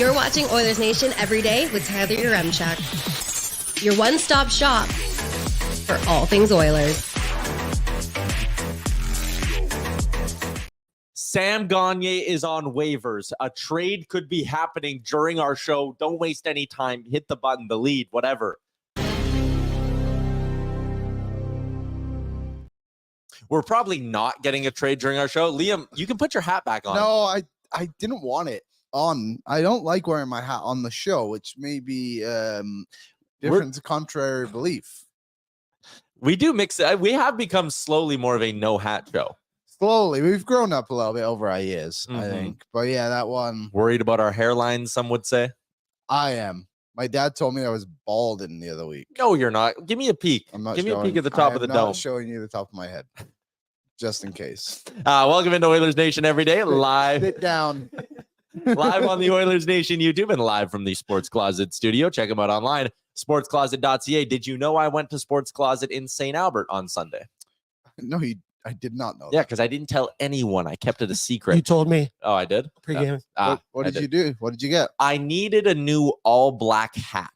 You're watching Oilers Nation Everyday with Tyler Yaremchuk. Your one-stop shop for all things Oilers. Sam Gagner is on waivers. A trade could be happening during our show. Don't waste any time. Hit the button, the lead, whatever. We're probably not getting a trade during our show. Liam, you can put your hat back on. No, I didn't want it on. I don't like wearing my hat on the show, which may be different to contrary belief. We do mix it. We have become slowly more of a no hat show. Slowly. We've grown up a little bit over our years, I think. But yeah, that one. Worried about our hairlines, some would say. I am. My dad told me I was balding the other week. No, you're not. Give me a peek. I'm not Give me showing, a peek at the top of the I'm dome. not showing you the top of my head, just in case. Welcome into Oilers Nation Everyday, live. Sit down. Live on the Oilers Nation YouTube and live from the Sports Closet studio. Check them out online, sportscloset.ca. Did you know I went to Sports Closet in St. Albert on Sunday? No, I did not know. Yeah, because I didn't tell anyone. I kept it a secret. You told me. Oh, I did? Pre-game. What did you do? What did you get? I needed a new all-black hat.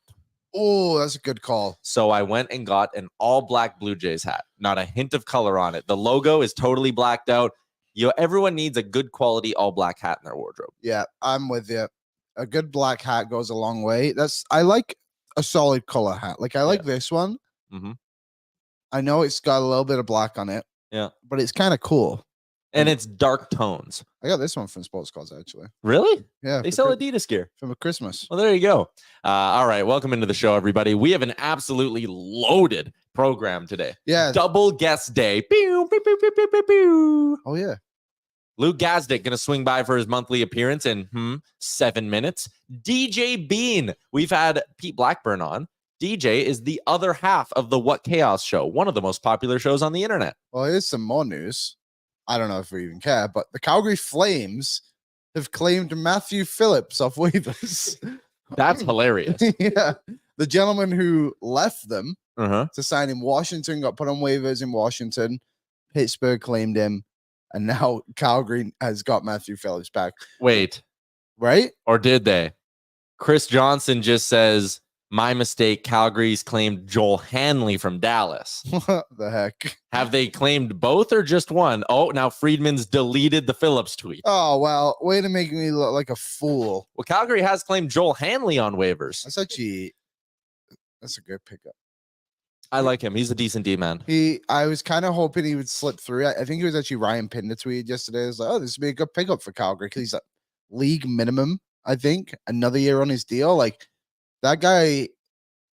Oh, that's a good call. So I went and got an all-black Blue Jays hat. Not a hint of color on it. The logo is totally blacked out. Everyone needs a good quality all-black hat in their wardrobe. Yeah, I'm with you. A good black hat goes a long way. I like a solid color hat. Like I like this one. Mm-hmm. I know it's got a little bit of black on it. Yeah, but it's kind of cool. And it's dark tones. I got this one from Sports Closet, actually. Really? Yeah. They sell Adidas gear. From a Christmas. Well, there you go. All right. Welcome into the show, everybody. We have an absolutely loaded program today. Yeah. Double guest day. Pew, pew, pew, pew, pew, pew, pew. Oh, yeah. Luke Gazdic going to swing by for his monthly appearance in 7 minutes. DJ Bean. We've had Pete Blackburn on. DJ is the other half of the What Chaos show, one of the most popular shows on the internet. Well, here's some more news. I don't know if we even care, but the Calgary Flames have claimed Matthew Phillips off waivers. That's hilarious. Yeah. The gentleman who left them to sign in Washington got put on waivers in Washington. Pittsburgh claimed him, and now Calgary has got Matthew Phillips back. Wait. Right? Or did they? Chris Johnson just says, my mistake, Calgary's claimed Joel Hanley from Dallas. What the heck? Have they claimed both or just one? Oh, now Friedman's deleted the Phillips tweet. Oh, well, way to make me look like a fool. Well, Calgary has claimed Joel Hanley on waivers. That's a good pickup. I like him. He's a decent D-man. I was kind of hoping he would slip through. I think it was actually Ryan Pinder tweeted yesterday. It was like, oh, this would be a good pickup for Calgary because he's like league minimum, I think. Another year on his deal. Like, that guy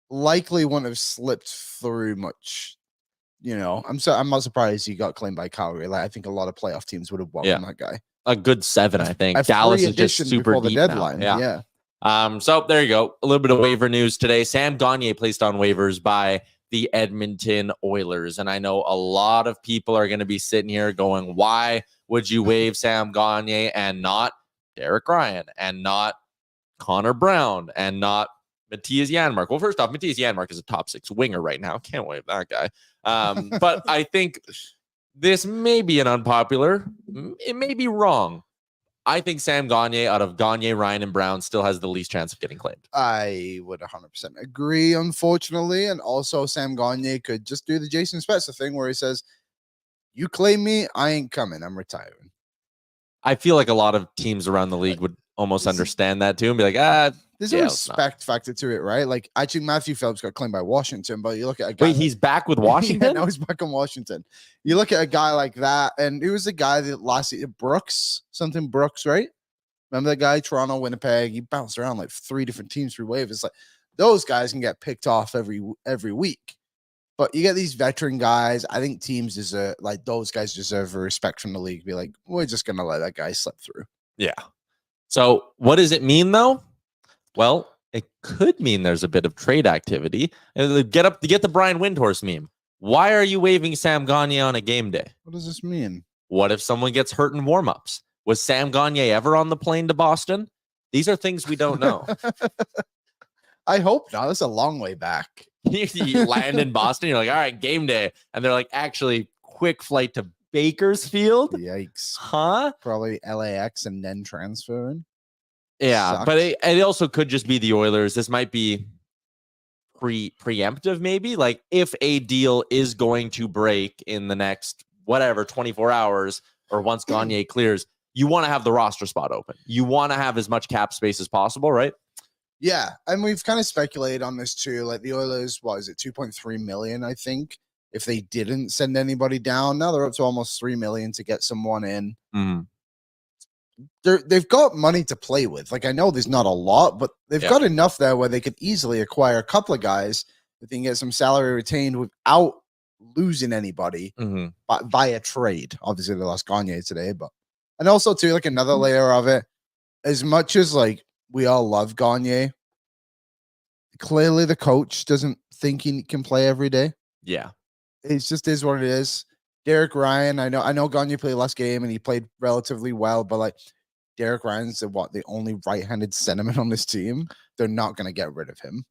likely wouldn't have slipped through much. You know, I'm not surprised he got claimed by Calgary. Like, I think a lot of playoff teams would have welcomed that guy. A good 7, I think. Dallas is just super deep deadline. Now. Yeah. So there you go. A little bit of waiver news today. Sam Gagner placed on waivers by the Edmonton Oilers. And I know a lot of people are going to be sitting here going, why would you waive Sam Gagner and not Derek Ryan and not Connor Brown and not Matthias Janmark? Well, first off, Matthias Janmark is a top 6 winger right now. Can't waive that guy. But I think this may be an unpopular. It may be wrong. I think Sam Gagner, out of Gagner, Ryan, and Brown, still has the least chance of getting claimed. I would 100% agree, unfortunately. And also, Sam Gagner could just do the Jason Spezza thing where he says, you claim me, I ain't coming. I'm retiring. I feel like a lot of teams around the league would almost understand that too and be like, there's a respect factor to it, right? Like, actually, Matthew Phillips got claimed by Washington, but you look at a guy. Wait, he's back with Washington? Yeah, now he's back in Washington. You look at a guy like that, and it was the guy that last year, Brooks, right? Remember that guy, Toronto, Winnipeg? He bounced around like 3 different teams through waivers. Like, those guys can get picked off every week. But you get these veteran guys. I think teams deserve, like, those guys deserve a respect from the league. Be like, we're just gonna let that guy slip through. Yeah. So what does it mean though? Well, it could mean there's a bit of trade activity. And get the Brian Windhorst meme. Why are you waving Sam Gagner on a game day? What does this mean? What if someone gets hurt in warmups? Was Sam Gagner ever on the plane to Boston? These are things we don't know. I hope not. That's a long way back. You land in Boston, you're like, all right, game day. And they're like, actually, quick flight to Bakersfield? Yikes. Huh? Probably LAX and then transferring. Yeah, Sucks. but it also could just be the Oilers. This might be preemptive, maybe. Like if a deal is going to break in the next 24 hours, or once Gagner clears, you want to have the roster spot open. You want to have as much cap space as possible, right? Yeah, and we've kind of speculated on this too. Like the Oilers, what is it, 2.3 million? I think if they didn't send anybody down, now they're up to almost 3 million to get someone in. They've got money to play with. Like I know there's not a lot, but they've got enough there where they could easily acquire a couple of guys that they can get some salary retained without losing anybody via trade. Obviously, they lost Gagner today, and also too, like another layer of it. As much as like we all love Gagner, clearly the coach doesn't think he can play every day. Yeah, it just is what it is. Derek Ryan, I know Gagner played last game and he played relatively well, but like Derek Ryan's the only right-handed centerman on this team. They're not going to get rid of him.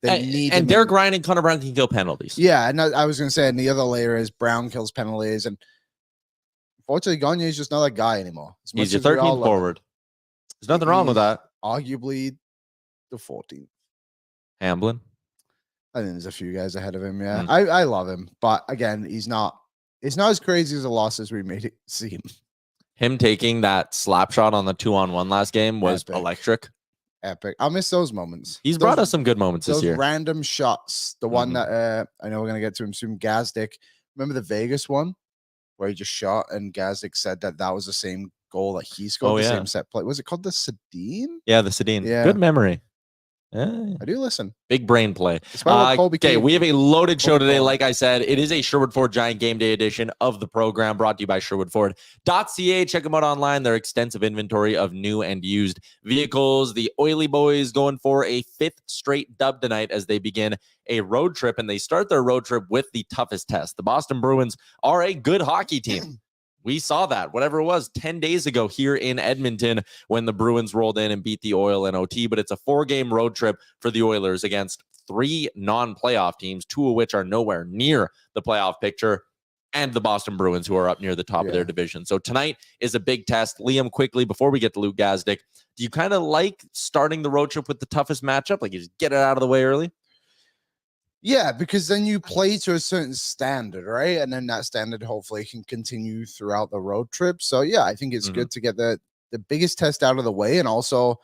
They need and Derek Ryan and Connor Brown can kill penalties. Yeah, and I was going to say, and the other layer is Brown kills penalties, and unfortunately, Gagner is just not that guy anymore. He's your 13th forward. There's nothing wrong with that. Arguably the 14th. Hamblin. I think there's a few guys ahead of him. Yeah, I love him, but again, it's not as crazy as a loss as we made it seem. Him taking that slap shot on the 2-on-1 last game was electric. Epic. I'll miss those moments. He's brought us some good moments this year. Random shots. The one that I know we're going to get to him soon, Gazdick. Remember the Vegas one where he just shot and Gazdick said that was the same goal that he scored, same set play. Was it called the Sedin? Yeah, the Sedin. Yeah. Good memory. I do listen. Big brain play. Okay, we have a loaded show today. Like I said, it is a Sherwood Ford Giant Game Day edition of the program, brought to you by SherwoodFord.ca. Check them out online. Their extensive inventory of new and used vehicles. The Oily Boys going for a 5th straight dub tonight as they begin a road trip, and they start their road trip with the toughest test. The Boston Bruins are a good hockey team. We saw that, whatever it was, 10 days ago here in Edmonton when the Bruins rolled in and beat the Oil in OT. But it's a 4-game road trip for the Oilers against 3 non-playoff teams, 2 of which are nowhere near the playoff picture, and the Boston Bruins, who are up near the top of their division. So tonight is a big test. Liam, quickly, before we get to Luke Gazdic, do you kind of like starting the road trip with the toughest matchup? Like you just get it out of the way early? Yeah, because then you play to a certain standard, right? And then that standard hopefully can continue throughout the road trip. So yeah, I think it's good to get the biggest test out of the way. And also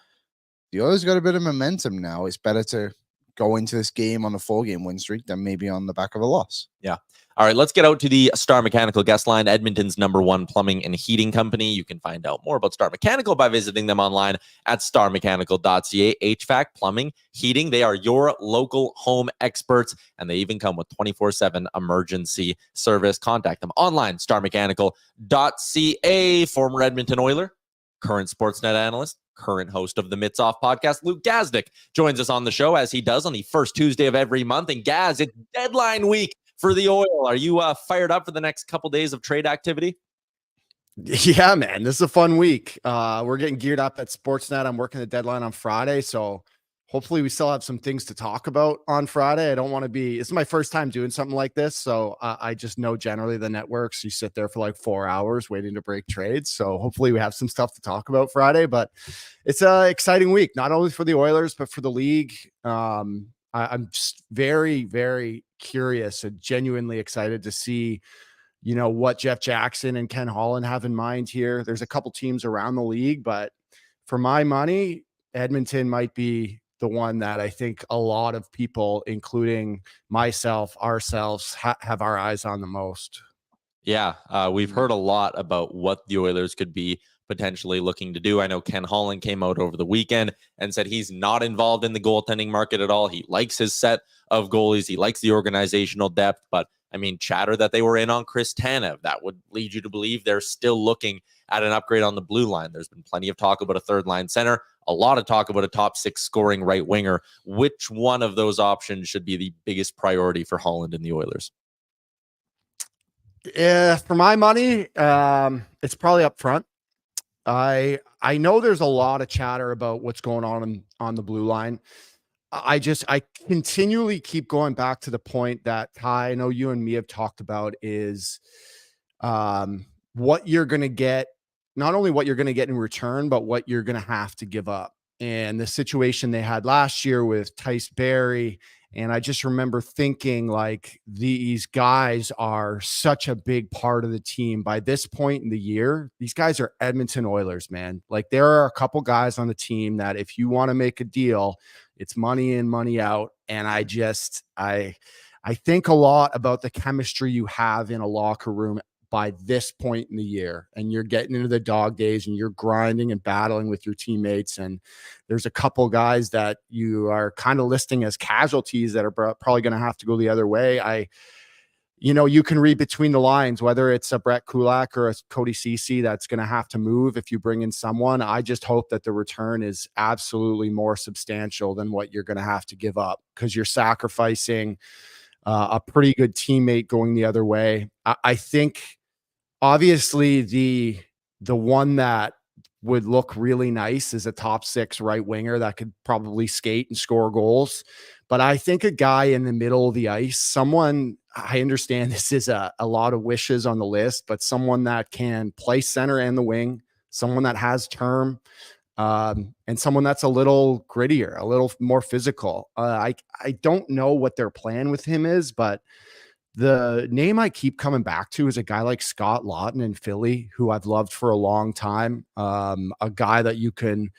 the Oilers got a bit of momentum now. It's better to go into this game on a 4-game win streak than maybe on the back of a loss. Yeah. All right, let's get out to the Star Mechanical guest line, Edmonton's #1 plumbing and heating company. You can find out more about Star Mechanical by visiting them online at starmechanical.ca. HVAC, plumbing, heating, they are your local home experts, and they even come with 24/7 emergency service. Contact them online, starmechanical.ca. Former Edmonton Oiler, current Sportsnet analyst, current host of the Mitts Off podcast, Luke Gazdic, joins us on the show as he does on the first Tuesday of every month. And Gaz, it's deadline week for the Oil. Are you fired up for the next couple days of trade activity? Yeah, man, this is a fun week. We're getting geared up at Sportsnet. I'm working the deadline on Friday, so hopefully we still have some things to talk about on Friday. I don't want to be, it's my first time doing something like this, so I just know generally the networks, you sit there for like 4 hours waiting to break trades. So hopefully we have some stuff to talk about Friday, but it's an exciting week, not only for the Oilers, but for the league. I'm just very, very curious and genuinely excited to see, what Jeff Jackson and Ken Holland have in mind here. There's a couple teams around the league, but for my money, Edmonton might be the one that I think a lot of people, including myself, ourselves, have our eyes on the most. Yeah, we've heard a lot about what the Oilers could be potentially looking to do. I know Ken Holland came out over the weekend and said he's not involved in the goaltending market at all. He likes his set of goalies. He likes the organizational depth, but I mean, chatter that they were in on Chris Tanev, that would lead you to believe they're still looking at an upgrade on the blue line. There's been plenty of talk about a 3rd-line center, a lot of talk about a top 6 scoring right winger. Which one of those options should be the biggest priority for Holland and the Oilers? Yeah, for my money, it's probably up front. I know there's a lot of chatter about what's going on the blue line. I continually keep going back to the point that, Ty, I know you and me have talked about is what you're going to get not only what you're going to get in return, but what you're going to have to give up. And the situation they had last year with Tice Berry. And I just remember thinking, like, these guys are such a big part of the team. By this point in the year, these guys are Edmonton Oilers, man. Like, there are a couple guys on the team that if you want to make a deal, it's money in, money out. And I think a lot about the chemistry you have in a locker room by this point in the year, and you're getting into the dog days and you're grinding and battling with your teammates. And there's a couple guys that you are kind of listing as casualties that are probably going to have to go the other way. You can read between the lines, whether it's a Brett Kulak or a Cody Ceci that's going to have to move if you bring in someone. I just hope that the return is absolutely more substantial than what you're going to have to give up, because you're sacrificing a pretty good teammate going the other way. I think obviously the one that would look really nice is a top 6 right winger that could probably skate and score goals. But I think a guy in the middle of the ice, someone, I understand this is a lot of wishes on the list, but someone that can play center and the wing, someone that has term, and someone that's a little grittier, a little more physical. I don't know what their plan with him is, but the name I keep coming back to is a guy like Scott Lawton in Philly, who I've loved for a long time. A guy that you can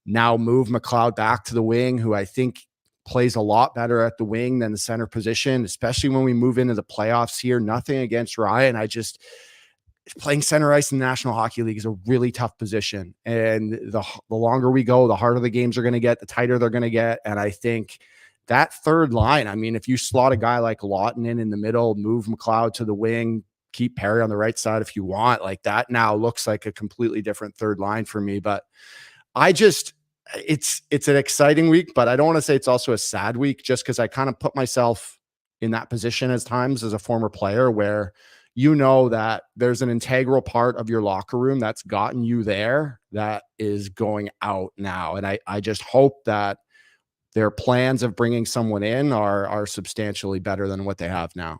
now move McLeod back to the wing, who I think plays a lot better at the wing than the center position, especially when we move into the playoffs here. Nothing against Ryan. Playing center ice in the National Hockey League is a really tough position. And the longer we go, the harder the games are going to get, the tighter they're going to get. And I think that third line, I mean, if you slot a guy like Lawton in the middle, move McLeod to the wing, keep Perry on the right side if you want, like, that now looks like a completely different third line for me. But it's an exciting week, but I don't want to say it's also a sad week, just because I kind of put myself in that position as times as a former player where you know that there's an integral part of your locker room that's gotten you there that is going out now. And I just hope that their plans of bringing someone in are substantially better than what they have now.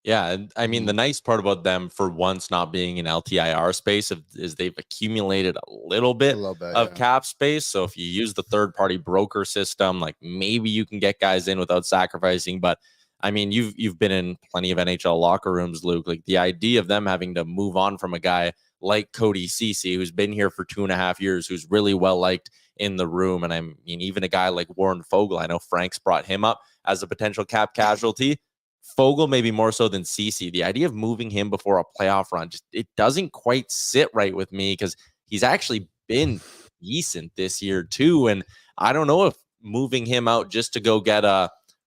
Yeah, and I mean, the nice part about them for once not being in LTIR space is they've accumulated a little bit of cap space. So if you use the third-party broker system, like, maybe you can get guys in without sacrificing. But I mean, you've been in plenty of NHL locker rooms, Luke. Like, the idea of them having to move on from a guy like Cody Ceci, who's been here for 2.5 years, who's really well liked in the room. And I mean, even a guy like Warren Fogle, I know Frank's brought him up as a potential cap casualty. Fogle maybe more so than Ceci. The idea of moving him before a playoff run, it doesn't quite sit right with me, because he's actually been decent this year too. And I don't know if moving him out just to go get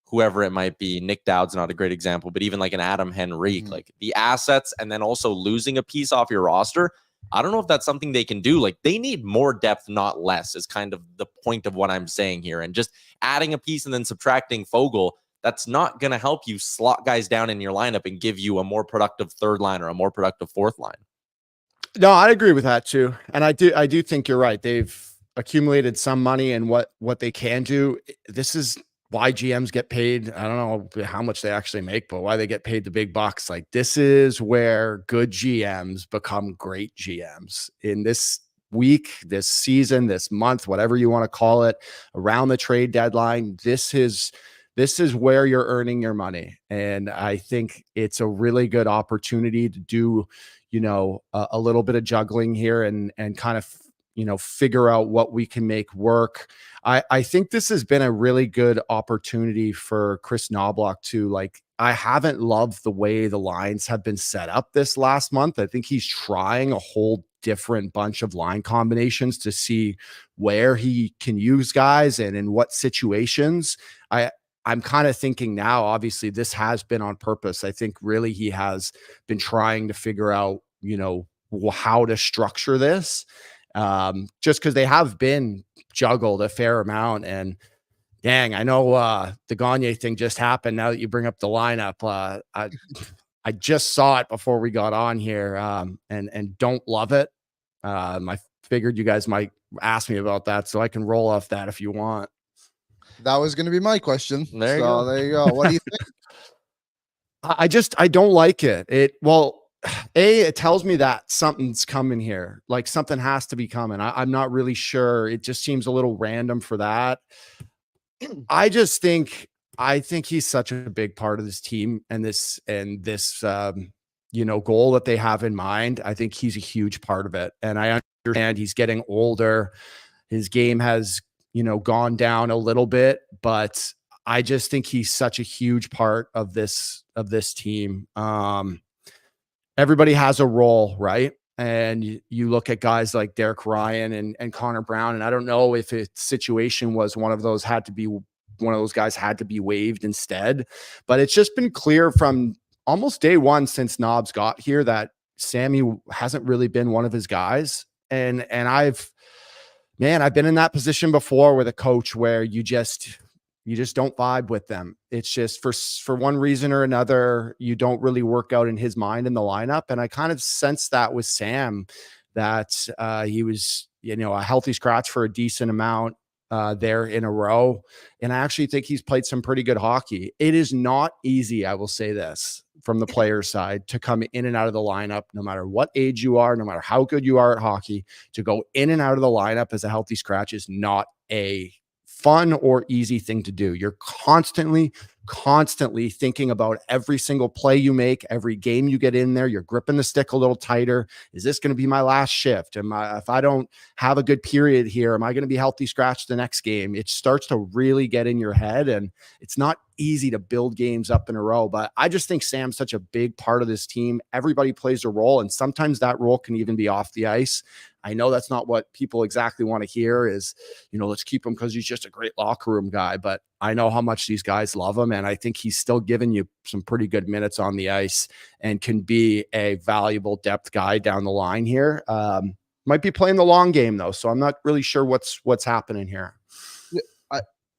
whoever it might be, Nick Dowd's not a great example, but even like an Adam Henrique, like the assets and then also losing a piece off your roster, I don't know if that's something they can do. Like, they need more depth, not less, is kind of the point of what I'm saying here. And just adding a piece and then subtracting Fogle, that's not going to help you slot guys down in your lineup and give you a more productive third line or a more productive fourth line. No, I agree with that too. And I do think you're right. They've accumulated some money, and what they can do. This is why GMs get paid. I don't know how much they actually make, but why they get paid the big bucks. Like, this is where good GMs become great GMs. In this week, this season, this month, whatever you want to call it, around the trade deadline, this is where you're earning your money. And I think it's a really good opportunity to do, a little bit of juggling here and kind of, figure out what we can make work. I think this has been a really good opportunity for Chris Knobloch too. Like, I haven't loved the way the lines have been set up this last month. I think he's trying a whole different bunch of line combinations to see where he can use guys and in what situations. I'm kind of thinking now, obviously this has been on purpose. I think really he has been trying to figure out, how to structure this, just because they have been juggled a fair amount. And dang, I know the Gagner thing just happened. Now that you bring up the lineup, I just saw it before we got on here, and don't love it. I figured you guys might ask me about that, so I can roll off that if you want. That was going to be my question. There you go. There you go. What do you think? I don't like it. it tells me that something's coming here. Like something has to be coming. I'm not really sure. It just seems a little random for that. I think he's such a big part of this team and this goal that they have in mind. I think he's a huge part of it. And I understand he's getting older. His game has, gone down a little bit, but I just think he's such a huge part of this team. Everybody has a role, right? And you look at guys like Derek Ryan and Connor Brown, and I don't know if a situation was one of those guys had to be waived instead, but it's just been clear from almost day one since Nobbs got here that Sammy hasn't really been one of his guys. And I've been in that position before with a coach where you just don't vibe with them. It's just for one reason or another, you don't really work out in his mind in the lineup. And I kind of sensed that with Sam, that he was, a healthy scratch for a decent amount there in a row. And I actually think he's played some pretty good hockey. It is not easy, I will say this, from the player side, to come in and out of the lineup, no matter what age you are, no matter how good you are at hockey. To go in and out of the lineup as a healthy scratch is not a fun or easy thing to do. You're constantly thinking about every single play you make, every game you get in there. You're gripping the stick a little tighter. Is this going to be my last shift? If I don't have a good period here, am I going to be healthy scratch the next game? It starts to really get in your head, and it's not easy to build games up in a row. But I just think Sam's such a big part of this team. Everybody plays a role, and sometimes that role can even be off the ice. I know that's not what people exactly want to hear is, let's keep him because he's just a great locker room guy. But I know how much these guys love him. And I think he's still giving you some pretty good minutes on the ice and can be a valuable depth guy down the line here. Might be playing the long game though. So I'm not really sure what's happening here.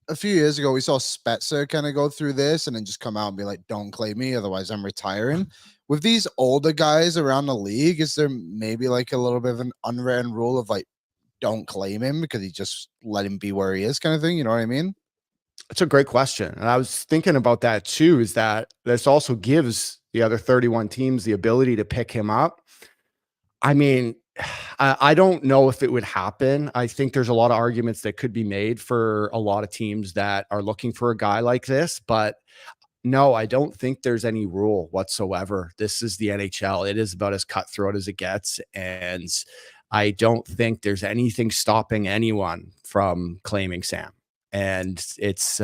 A few years ago, we saw Spezza kind of go through this and then just come out and be like, don't claim me, otherwise I'm retiring. With these older guys around the league, is there maybe like a little bit of an unwritten rule of like, don't claim him because he just let him be where he is kind of thing? You know what I mean? It's a great question. And I was thinking about that too, is that this also gives the other 31 teams the ability to pick him up. I mean, I don't know if it would happen. I think there's a lot of arguments that could be made for a lot of teams that are looking for a guy like this, but no, I don't think there's any rule whatsoever. This is the NHL. It is about as cutthroat as it gets. And I don't think there's anything stopping anyone from claiming Sam. And it's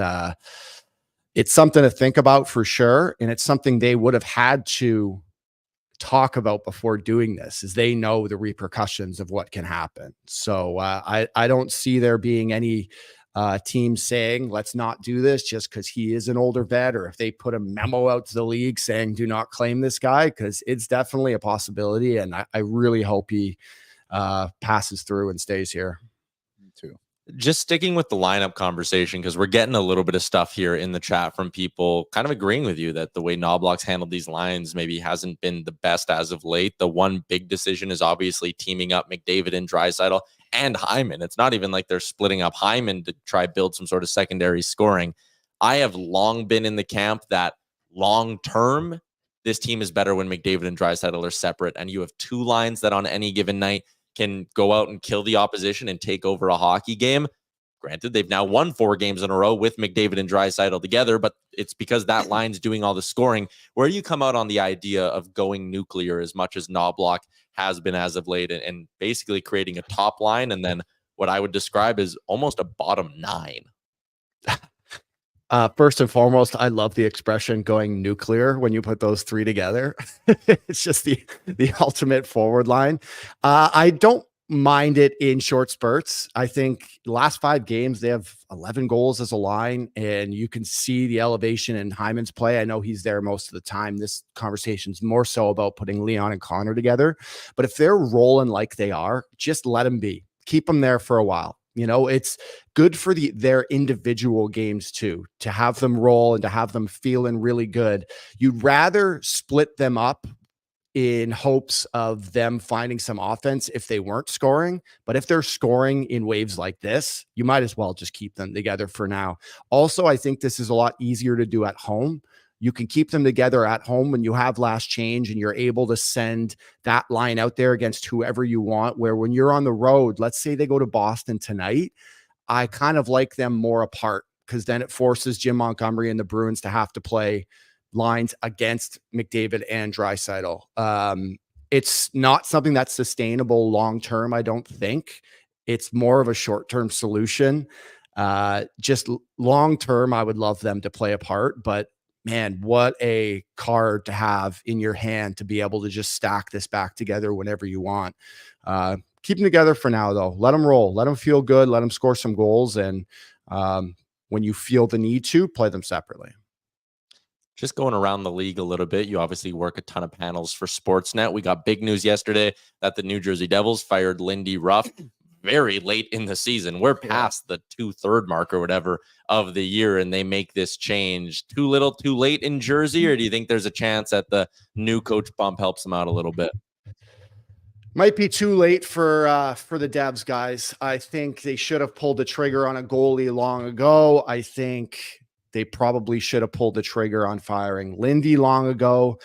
something to think about for sure. And it's something they would have had to talk about before doing this, is they know the repercussions of what can happen. So I don't see there being any team saying, let's not do this just because he is an older vet, or if they put a memo out to the league saying, do not claim this guy, because it's definitely a possibility. And I really hope he passes through and stays here. Me too. Just sticking with the lineup conversation, because we're getting a little bit of stuff here in the chat from people kind of agreeing with you that the way Knobloch's handled these lines maybe hasn't been the best as of late. The one big decision is obviously teaming up McDavid and Draisaitl and Hyman. It's not even like they're splitting up Hyman to try build some sort of secondary scoring. I have long been in the camp that long term, this team is better when McDavid and Draisaitl are separate, and you have two lines that on any given night can go out and kill the opposition and take over a hockey game. Granted, they've now won 4 games in a row with McDavid and Draisaitl together, but it's because that line's doing all the scoring. Where you come out on the idea of going nuclear as much as Knobloch has been as of late, and basically creating a top line and then what I would describe as almost a bottom 9. First and foremost, I love the expression going nuclear when you put those three together. It's just the ultimate forward line. I don't mind it in short spurts. I think the last 5 games, they have 11 goals as a line, and you can see the elevation in Hyman's play. I know he's there most of the time. This conversation's more so about putting Leon and Connor together. But if they're rolling like they are, just let them be. Keep them there for a while. It's good for their individual games too, to have them roll and to have them feeling really good. You'd rather split them up in hopes of them finding some offense if they weren't scoring. But if they're scoring in waves like this, you might as well just keep them together for now. Also, I think this is a lot easier to do at home. You can keep them together at home when you have last change and you're able to send that line out there against whoever you want, where when you're on the road, let's say they go to Boston tonight, I kind of like them more apart, because then it forces Jim Montgomery and the Bruins to have to play lines against McDavid and Draisaitl. It's not something that's sustainable long-term, I don't think. It's more of a short-term solution. Just long-term, I would love them to play apart, but man, what a card to have in your hand to be able to just stack this back together whenever you want. Keep them together for now, though. Let them roll. Let them feel good. Let them score some goals. And when you feel the need to, play them separately. Just going around the league a little bit, you obviously work a ton of panels for Sportsnet. We got big news yesterday that the New Jersey Devils fired Lindy Ruff very late in the season. We're past the 2/3 mark or whatever of the year, and they make this change. Too little, too late in Jersey, or do you think there's a chance that the new coach bump helps them out a little bit? Might be too late for the Devs, guys. I think they should have pulled the trigger on a goalie long ago. I think they probably should have pulled the trigger on firing Lindy long ago.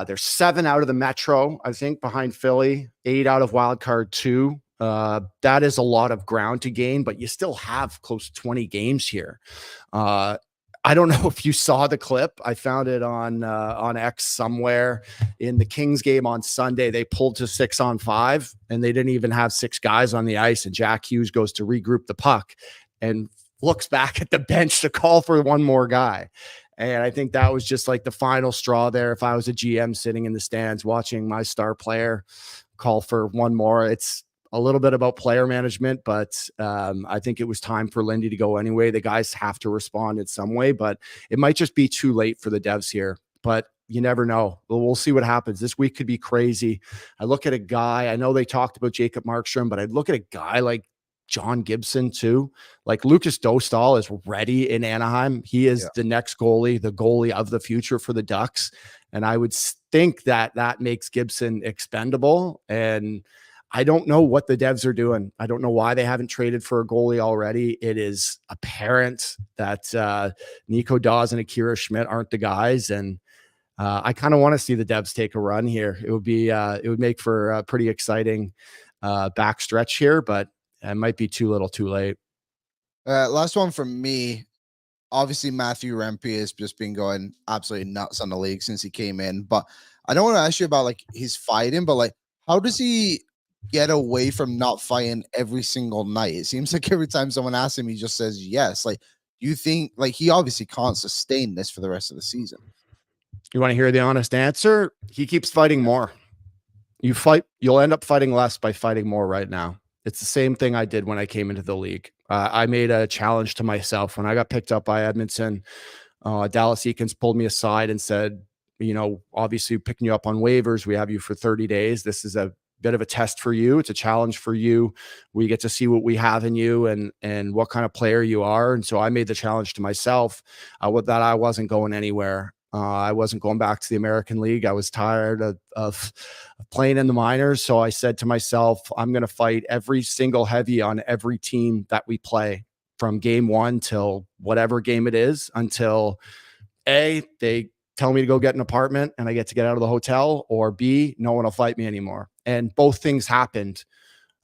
They're 7 out of the Metro, I think, behind Philly, 8 out of wild card 2. That is a lot of ground to gain, but you still have close to 20 games here. I don't know if you saw the clip. I found it on X somewhere. In the Kings game on Sunday, they pulled to 6-on-5, and they didn't even have 6 guys on the ice. And Jack Hughes goes to regroup the puck and looks back at the bench to call for one more guy. And I think that was just like the final straw there. If I was a GM sitting in the stands watching my star player call for one more, it's a little bit about player management, but I think it was time for Lindy to go anyway. The guys have to respond in some way, but it might just be too late for the Devs here. But you never know. We'll see what happens. This week could be crazy. I look at a guy, I know they talked about Jacob Markstrom, but I'd look at a guy like John Gibson too. Like Lucas Dostal is ready in Anaheim. He is the next goalie, the goalie of the future for the Ducks. And I would think that that makes Gibson expendable. And I don't know what the Devs are doing. I don't know why they haven't traded for a goalie already. It is apparent that Nico Dawes and Akira Schmidt aren't the guys. And I kind of want to see the Devs take a run here. It would make for a pretty exciting backstretch here, but it might be too little too late. Last one from me. Obviously, Matthew Rempe has just been going absolutely nuts on the league since he came in. But I don't want to ask you about like his fighting, but like, how does he get away from not fighting every single night? It seems like every time someone asks him, he just says yes. Like, do you think like he obviously can't sustain this for the rest of the season? You want to hear the honest answer? He keeps fighting more. You'll end up fighting less by fighting more right now. It's the same thing I did when I came into the league. I made a challenge to myself when I got picked up by Edmonton. Dallas Eakins pulled me aside and said, you know, obviously picking you up on waivers, we have you for 30 days. This is a bit of a test for you. It's a challenge for you. We get to see what we have in you and what kind of player you are. And so I made the challenge to myself that I wasn't going anywhere. I wasn't going back to the American League. I was tired of playing in the minors. So I said to myself, I'm going to fight every single heavy on every team that we play from game 1 till whatever game it is, until A, they tell me to go get an apartment and I get to get out of the hotel, or B, no one will fight me anymore. And both things happened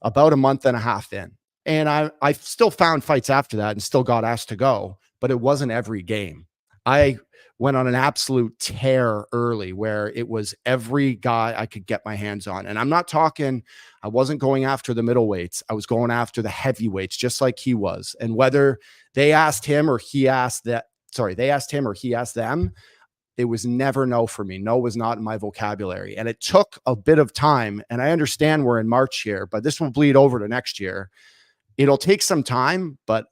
about a month and a half in. And I still found fights after that and still got asked to go, but it wasn't every game. I went on an absolute tear early where it was every guy I could get my hands on. And I'm not talking, I wasn't going after the middleweights. I was going after the heavyweights, just like he was. And whether they asked him or he asked them, it was never no for me. No was not in my vocabulary. And it took a bit of time. And I understand we're in March here, but this will bleed over to next year. It'll take some time, but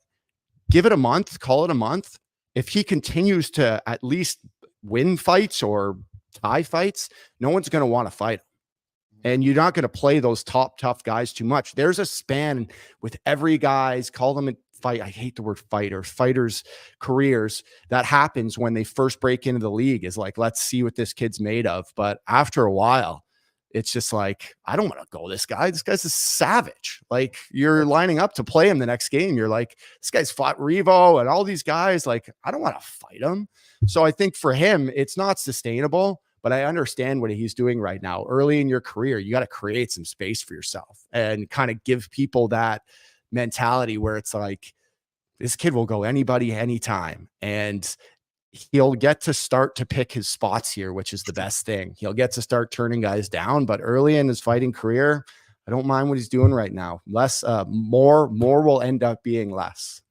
give it a month, call it a month. If he continues to at least win fights or tie fights, no one's going to want to fight him. And you're not going to play those top tough guys too much. There's a span with every guy's, call them a fight. I hate the word fighter, fighters' careers. That happens when they first break into the league, is like, let's see what this kid's made of. But after a while, it's just like, I don't want to go this guy. This guy's a savage. Like, you're lining up to play him the next game. You're like, this guy's fought Revo and all these guys. Like, I don't want to fight him. So I think for him, it's not sustainable, but I understand what he's doing right now. Early in your career, you got to create some space for yourself and kind of give people that mentality where it's like, this kid will go anybody, anytime. And he'll get to start to pick his spots here, which is the best thing. He'll get to start turning guys down, but early in his fighting career, I don't mind what he's doing right now. More will end up being less.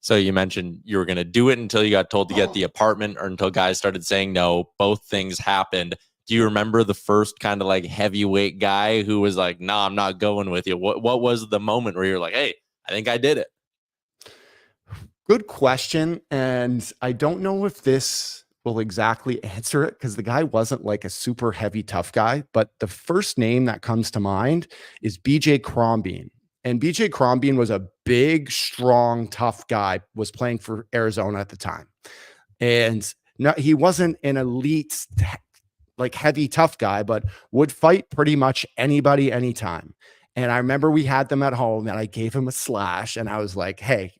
So you mentioned you were going to do it until you got told to get the apartment, or until guys started saying no. Both things happened. Do you remember the first kind of like heavyweight guy who was like, "Nah, I'm not going with you"? What was the moment where you're like, "Hey, I think I did it"? Good question. And I don't know if this will exactly answer it, because the guy wasn't like a super heavy, tough guy. But the first name that comes to mind is BJ Crombeen. And BJ Crombeen was a big, strong, tough guy, was playing for Arizona at the time. And no, he wasn't an elite, like heavy, tough guy, but would fight pretty much anybody, anytime. And I remember we had them at home and I gave him a slash and I was like, hey,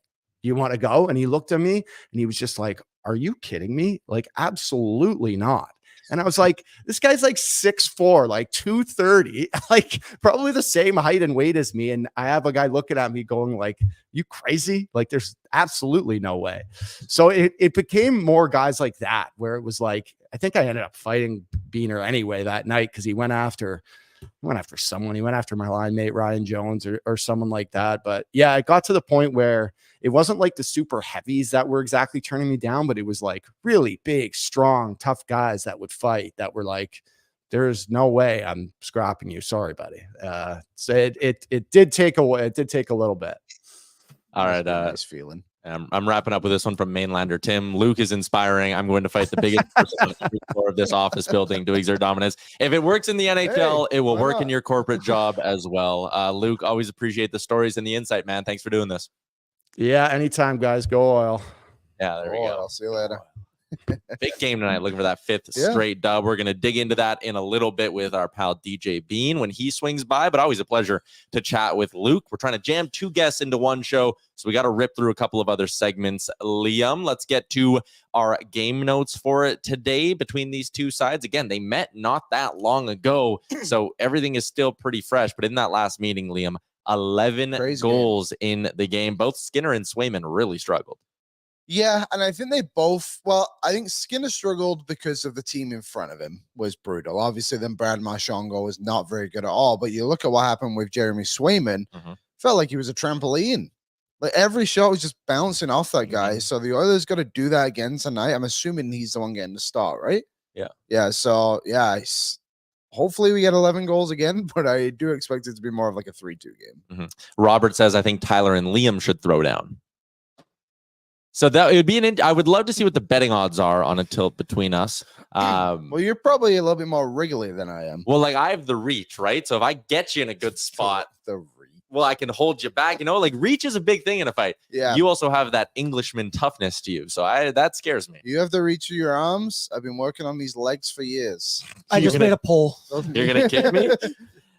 you want to go? And he looked at me and he was just like, are you kidding me? Like, absolutely not. And I was like, this guy's like 6'4", like 230, like probably the same height and weight as me. And I have a guy looking at me going like, you crazy? Like, there's absolutely no way. So it became more guys like that, where it was like, I think I ended up fighting Beaner anyway that night, because he went after someone. He went after my line mate, Ryan Jones, or someone like that. But yeah, it got to the point where it wasn't like the super heavies that were exactly turning me down, but it was like really big, strong, tough guys that would fight, that were like, there's no way I'm scrapping you. Sorry, buddy. So it did take a little bit. All right. Nice feeling. I'm wrapping up with this one from Mainlander Tim. Luke is inspiring. I'm going to fight the biggest person on every floor of this office building to exert dominance. If it works in the NHL, it will work in your corporate job as well. Luke, always appreciate the stories and the insight, man. Thanks for doing this. Yeah, anytime, guys. Go Oil. Yeah, there we go. I'll see you later. Big game tonight. Looking for that fifth straight dub. We're going to dig into that in a little bit with our pal DJ Bean when he swings by, but always a pleasure to chat with Luke. We're trying to jam two guests into one show, so we got to rip through a couple of other segments. Liam, let's get to our game notes for it today between these two sides. Again, they met not that long ago, so everything is still pretty fresh, but in that last meeting, Liam, 11 goals in the game. Both Skinner and Swayman really struggled. Yeah, and I think they both, I think Skinner struggled because of the team in front of him was brutal. Obviously, then Brad Marchand was not very good at all, but you look at what happened with Jeremy Swayman, felt like he was a trampoline. Like, every shot was just bouncing off that guy. So the Oilers got to do that again tonight. I'm assuming he's the one getting the start, right? Yeah. Yeah, so, yeah, hopefully we get 11 goals again, but I do expect it to be more of like a 3-2 game. Robert says, I think Tyler and Liam should throw down. So that it would be I would love to see what the betting odds are on a tilt between us. Well, you're probably a little bit more wriggly than I am. Well, like, I have the reach, right? So if I get you in a good spot, the reach. Well, I can hold you back. You know, like, reach is a big thing in a fight. Yeah. You also have that Englishman toughness to you, so that scares me. You have the reach of your arms. I've been working on these legs for years. I just made a poll. You're gonna kick me?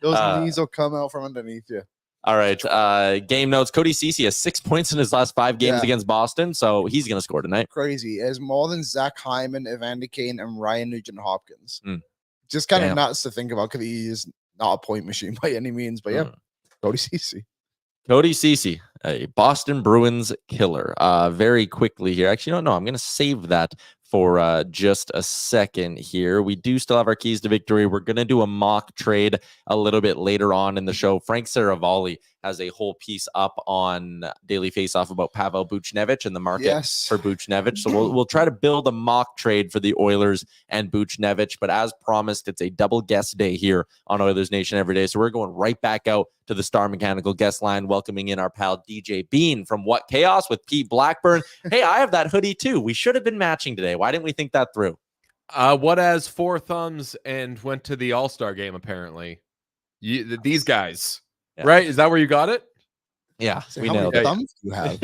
Those knees will come out from underneath you. All right. Game notes. Cody Ceci has 6 points in his last 5 games against Boston, so he's going to score tonight. Crazy. It has more than Zach Hyman, Evander Kane, and Ryan Nugent-Hopkins. Just kind of nuts to think about, because he is not a point machine by any means. But Cody Ceci. Cody Ceci, a Boston Bruins killer. Very quickly here. Actually, no, I'm going to save that for just a second here. We do still have our keys to victory. We're going to do a mock trade a little bit later on in the show. Frank Saravalli has a whole piece up on Daily Faceoff about Pavel Buchnevich and the market for Buchnevich. So we'll try to build a mock trade for the Oilers and Buchnevich. But as promised, it's a double guest day here on Oilers Nation Everyday. So we're going right back out to the Star Mechanical guest line, welcoming in our pal DJ Bean from What Chaos with Pete Blackburn. Hey, I have that hoodie too. We should have been matching today. Why didn't we think that through? What has 4 thumbs and went to the All-Star game, apparently? These guys. Yeah. Right? Is that where you got it? Yeah, so we how know many thumbs do you have?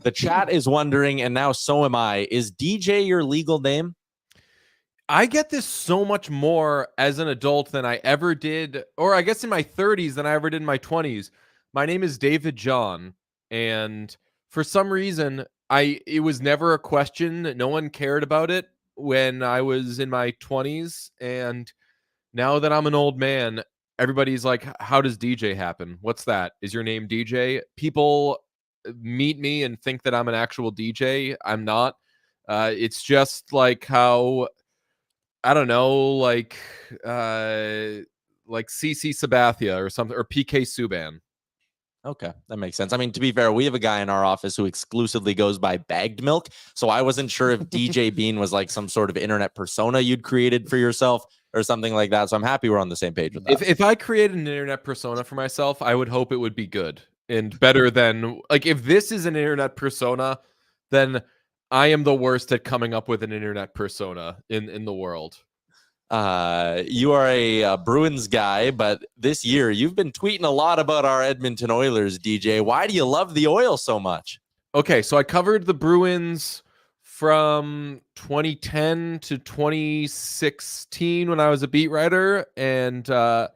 The chat is wondering, and now so am I, is DJ your legal name? I get this so much more as an adult than I ever did, or I guess in my 30s than I ever did in my 20s. My name is David John, and for some reason, it was never a question. No one cared about it when I was in my 20s, and now that I'm an old man, everybody's like, how does DJ happen? What's that? Is your name DJ? People meet me and think that I'm an actual DJ. I'm not. It's just like how, I don't know, like CC Sabathia or something, or PK Subban. Okay, that makes sense. I mean, to be fair, we have a guy in our office who exclusively goes by Bagged Milk, so I wasn't sure if DJ Bean was like some sort of internet persona you'd created for yourself or something like that. So I'm happy we're on the same page with that. If I created an internet persona for myself, I would hope it would be good and better than, like, if this is an internet persona, then I am the worst at coming up with an internet persona in the world. You are a Bruins guy, but this year you've been tweeting a lot about our Edmonton Oilers, DJ. Why do you love the Oil so much? Okay, so I covered the Bruins from 2010 to 2016 when I was a beat writer, and that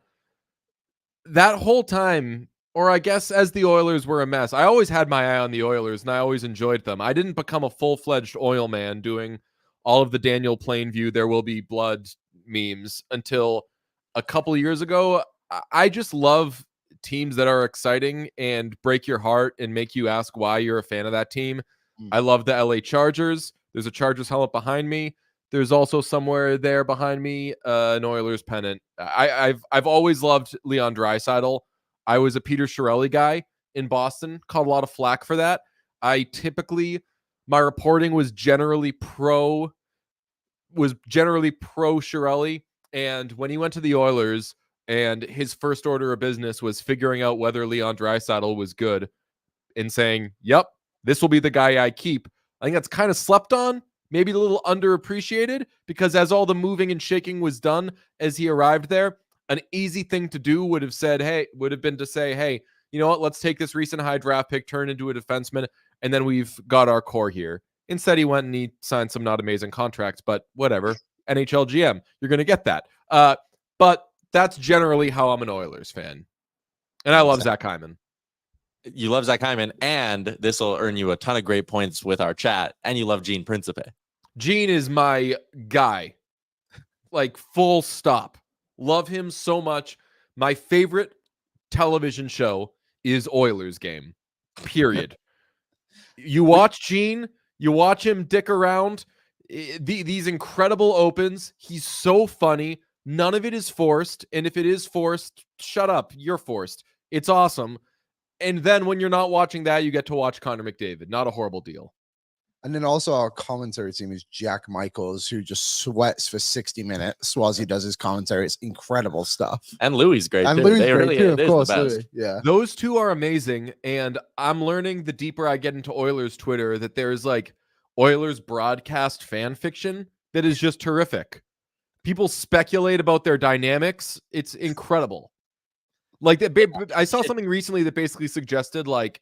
whole time, or I guess as the Oilers were a mess, I always had my eye on the Oilers, and I always enjoyed them. I didn't become a full-fledged Oil man doing all of the Daniel Plainview There Will Be Blood memes until a couple of years ago. I just love teams that are exciting and break your heart and make you ask why you're a fan of that team. I love the LA Chargers. There's a Chargers helmet behind me. There's also somewhere there behind me an Oilers pennant. I've always loved Leon Draisaitl. I was a Peter Chiarelli guy in Boston. Caught a lot of flack for that. My reporting was generally pro Chiarelli, and when he went to the Oilers and his first order of business was figuring out whether Leon Draisaitl was good and saying, yep, this will be the guy I keep. I think that's kind of slept on, maybe a little underappreciated, because as all the moving and shaking was done as he arrived there, an easy thing to do would have been to say, hey, you know what, let's take this recent high draft pick, turn into a defenseman, and then we've got our core here. Instead, he went and he signed some not amazing contracts, but whatever. NHL GM, you're going to get that. But that's generally how I'm an Oilers fan. And I love Zach Hyman. You love Zach Hyman, and this will earn you a ton of great points with our chat, and you love Gene Principe. Gene is my guy. Like, full stop. Love him so much. My favorite television show is Oilers Game. Period. You watch Gene, you watch him dick around. These incredible opens. He's so funny. None of it is forced. And if it is forced, shut up. You're forced. It's awesome. And then when you're not watching that, you get to watch Connor McDavid. Not a horrible deal. And then also our commentary team is Jack Michaels, who just sweats for 60 minutes while he does his commentary. It's incredible stuff. And Louis great. And too. Louis they great really too, it of is course. the best. Louis, yeah. Those two are amazing. And I'm learning the deeper I get into Oilers Twitter that there's like Oilers broadcast fan fiction that is just terrific. People speculate about their dynamics. It's incredible. Like, I saw something recently that basically suggested like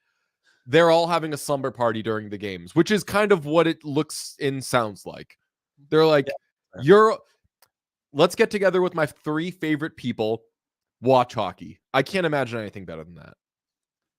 they're all having a slumber party during the games, which is kind of what it looks and sounds like. They're like, let's get together with my 3 favorite people, watch hockey. I can't imagine anything better than that.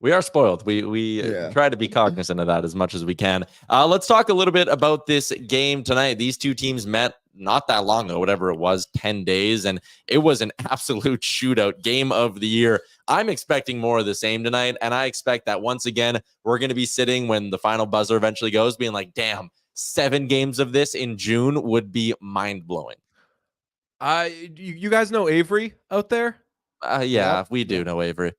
We are spoiled. We try to be cognizant of that as much as we can. Let's talk a little bit about this game tonight. These two teams met not that long ago, whatever it was, 10 days, and it was an absolute shootout. Game of the year. I'm expecting more of the same tonight, and I expect that once again, we're going to be sitting when the final buzzer eventually goes, being like, damn, 7 games of this in June would be mind-blowing. You guys know Avery out there? Yeah, we do know Avery.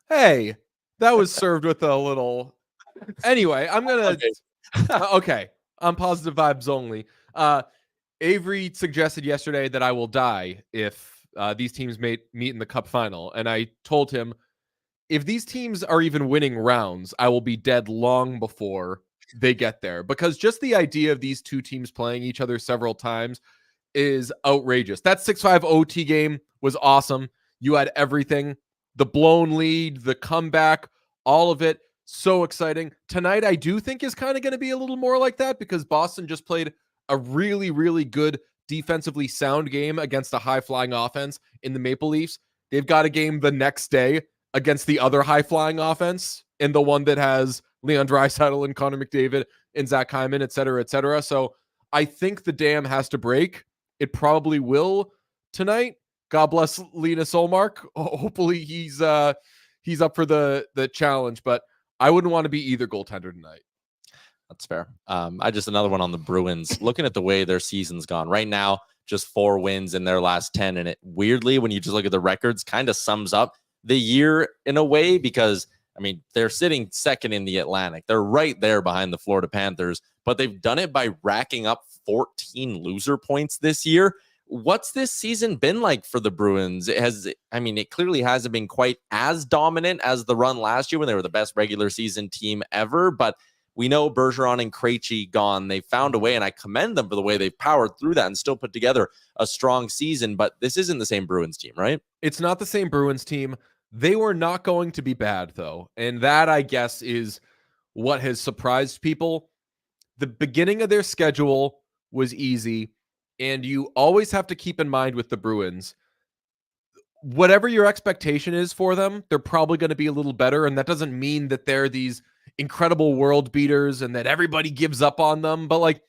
Hey, that was served with a little. Anyway, I'm gonna. Okay, I'm positive vibes only. Avery suggested yesterday that I will die if these teams meet in the Cup final, and I told him if these teams are even winning rounds, I will be dead long before they get there, because just the idea of these two teams playing each other several times is outrageous. That 6-5 OT game was awesome. You had everything. The blown lead, the comeback, all of it. So exciting. Tonight, I do think is kind of going to be a little more like that, because Boston just played a really, really good defensively sound game against a high-flying offense in the Maple Leafs, they've got a game the next day against the other high-flying offense and the one that has Leon Draisaitl and Connor McDavid and Zach Hyman, et cetera, et cetera. So I think the dam has to break. It probably will tonight. God bless Linus Ullmark. Hopefully he's up for the challenge, but I wouldn't want to be either goaltender tonight. That's fair. I just another one on the Bruins. Looking at the way their season's gone right now, just 4 wins in their last 10, and it weirdly, when you just look at the records, kind of sums up the year in a way, because I mean they're sitting second in the Atlantic. They're right there behind the Florida Panthers, but they've done it by racking up 14 loser points this year. What's this season been like for the Bruins? It clearly hasn't been quite as dominant as the run last year when they were the best regular season team ever, but we know Bergeron and Krejci gone. They found a way, and I commend them for the way they've powered through that and still put together a strong season, but this isn't the same Bruins team, right? It's not the same Bruins team. They were not going to be bad, though, and that, I guess, is what has surprised people. The beginning of their schedule was easy, and you always have to keep in mind with the Bruins, whatever your expectation is for them, they're probably going to be a little better, and that doesn't mean that they're these incredible world beaters and that everybody gives up on them, but like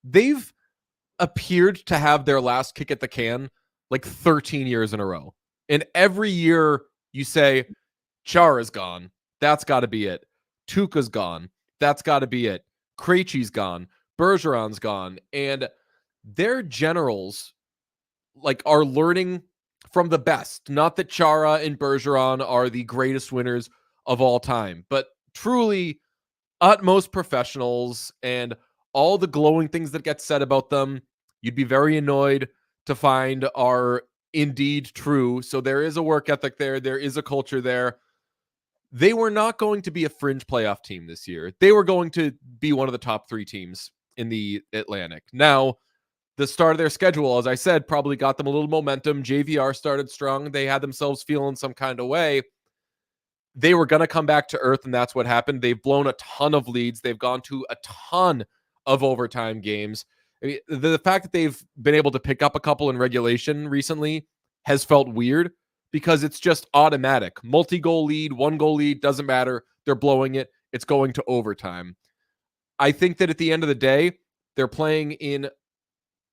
they've appeared to have their last kick at the can like 13 years in a row. And every year you say, Chara's gone. That's got to be it. Tuukka's gone. That's got to be it. Krejci's gone. Bergeron's gone. And their generals like are learning from the best. Not that Chara and Bergeron are the greatest winners of all time, but truly utmost professionals, and all the glowing things that get said about them, you'd be very annoyed to find are indeed true. So there is a work ethic there. There is a culture there. They were not going to be a fringe playoff team this year. They were going to be one of the top 3 teams in the Atlantic. Now, the start of their schedule, as I said, probably got them a little momentum. JVR started strong. They had themselves feeling some kind of way. They were going to come back to earth, and that's what happened. They've blown a ton of leads. They've gone to a ton of overtime games. I mean, the fact that they've been able to pick up a couple in regulation recently has felt weird because it's just automatic. Multi-goal lead, 1-goal lead, doesn't matter. They're blowing it. It's going to overtime. I think that at the end of the day, they're playing in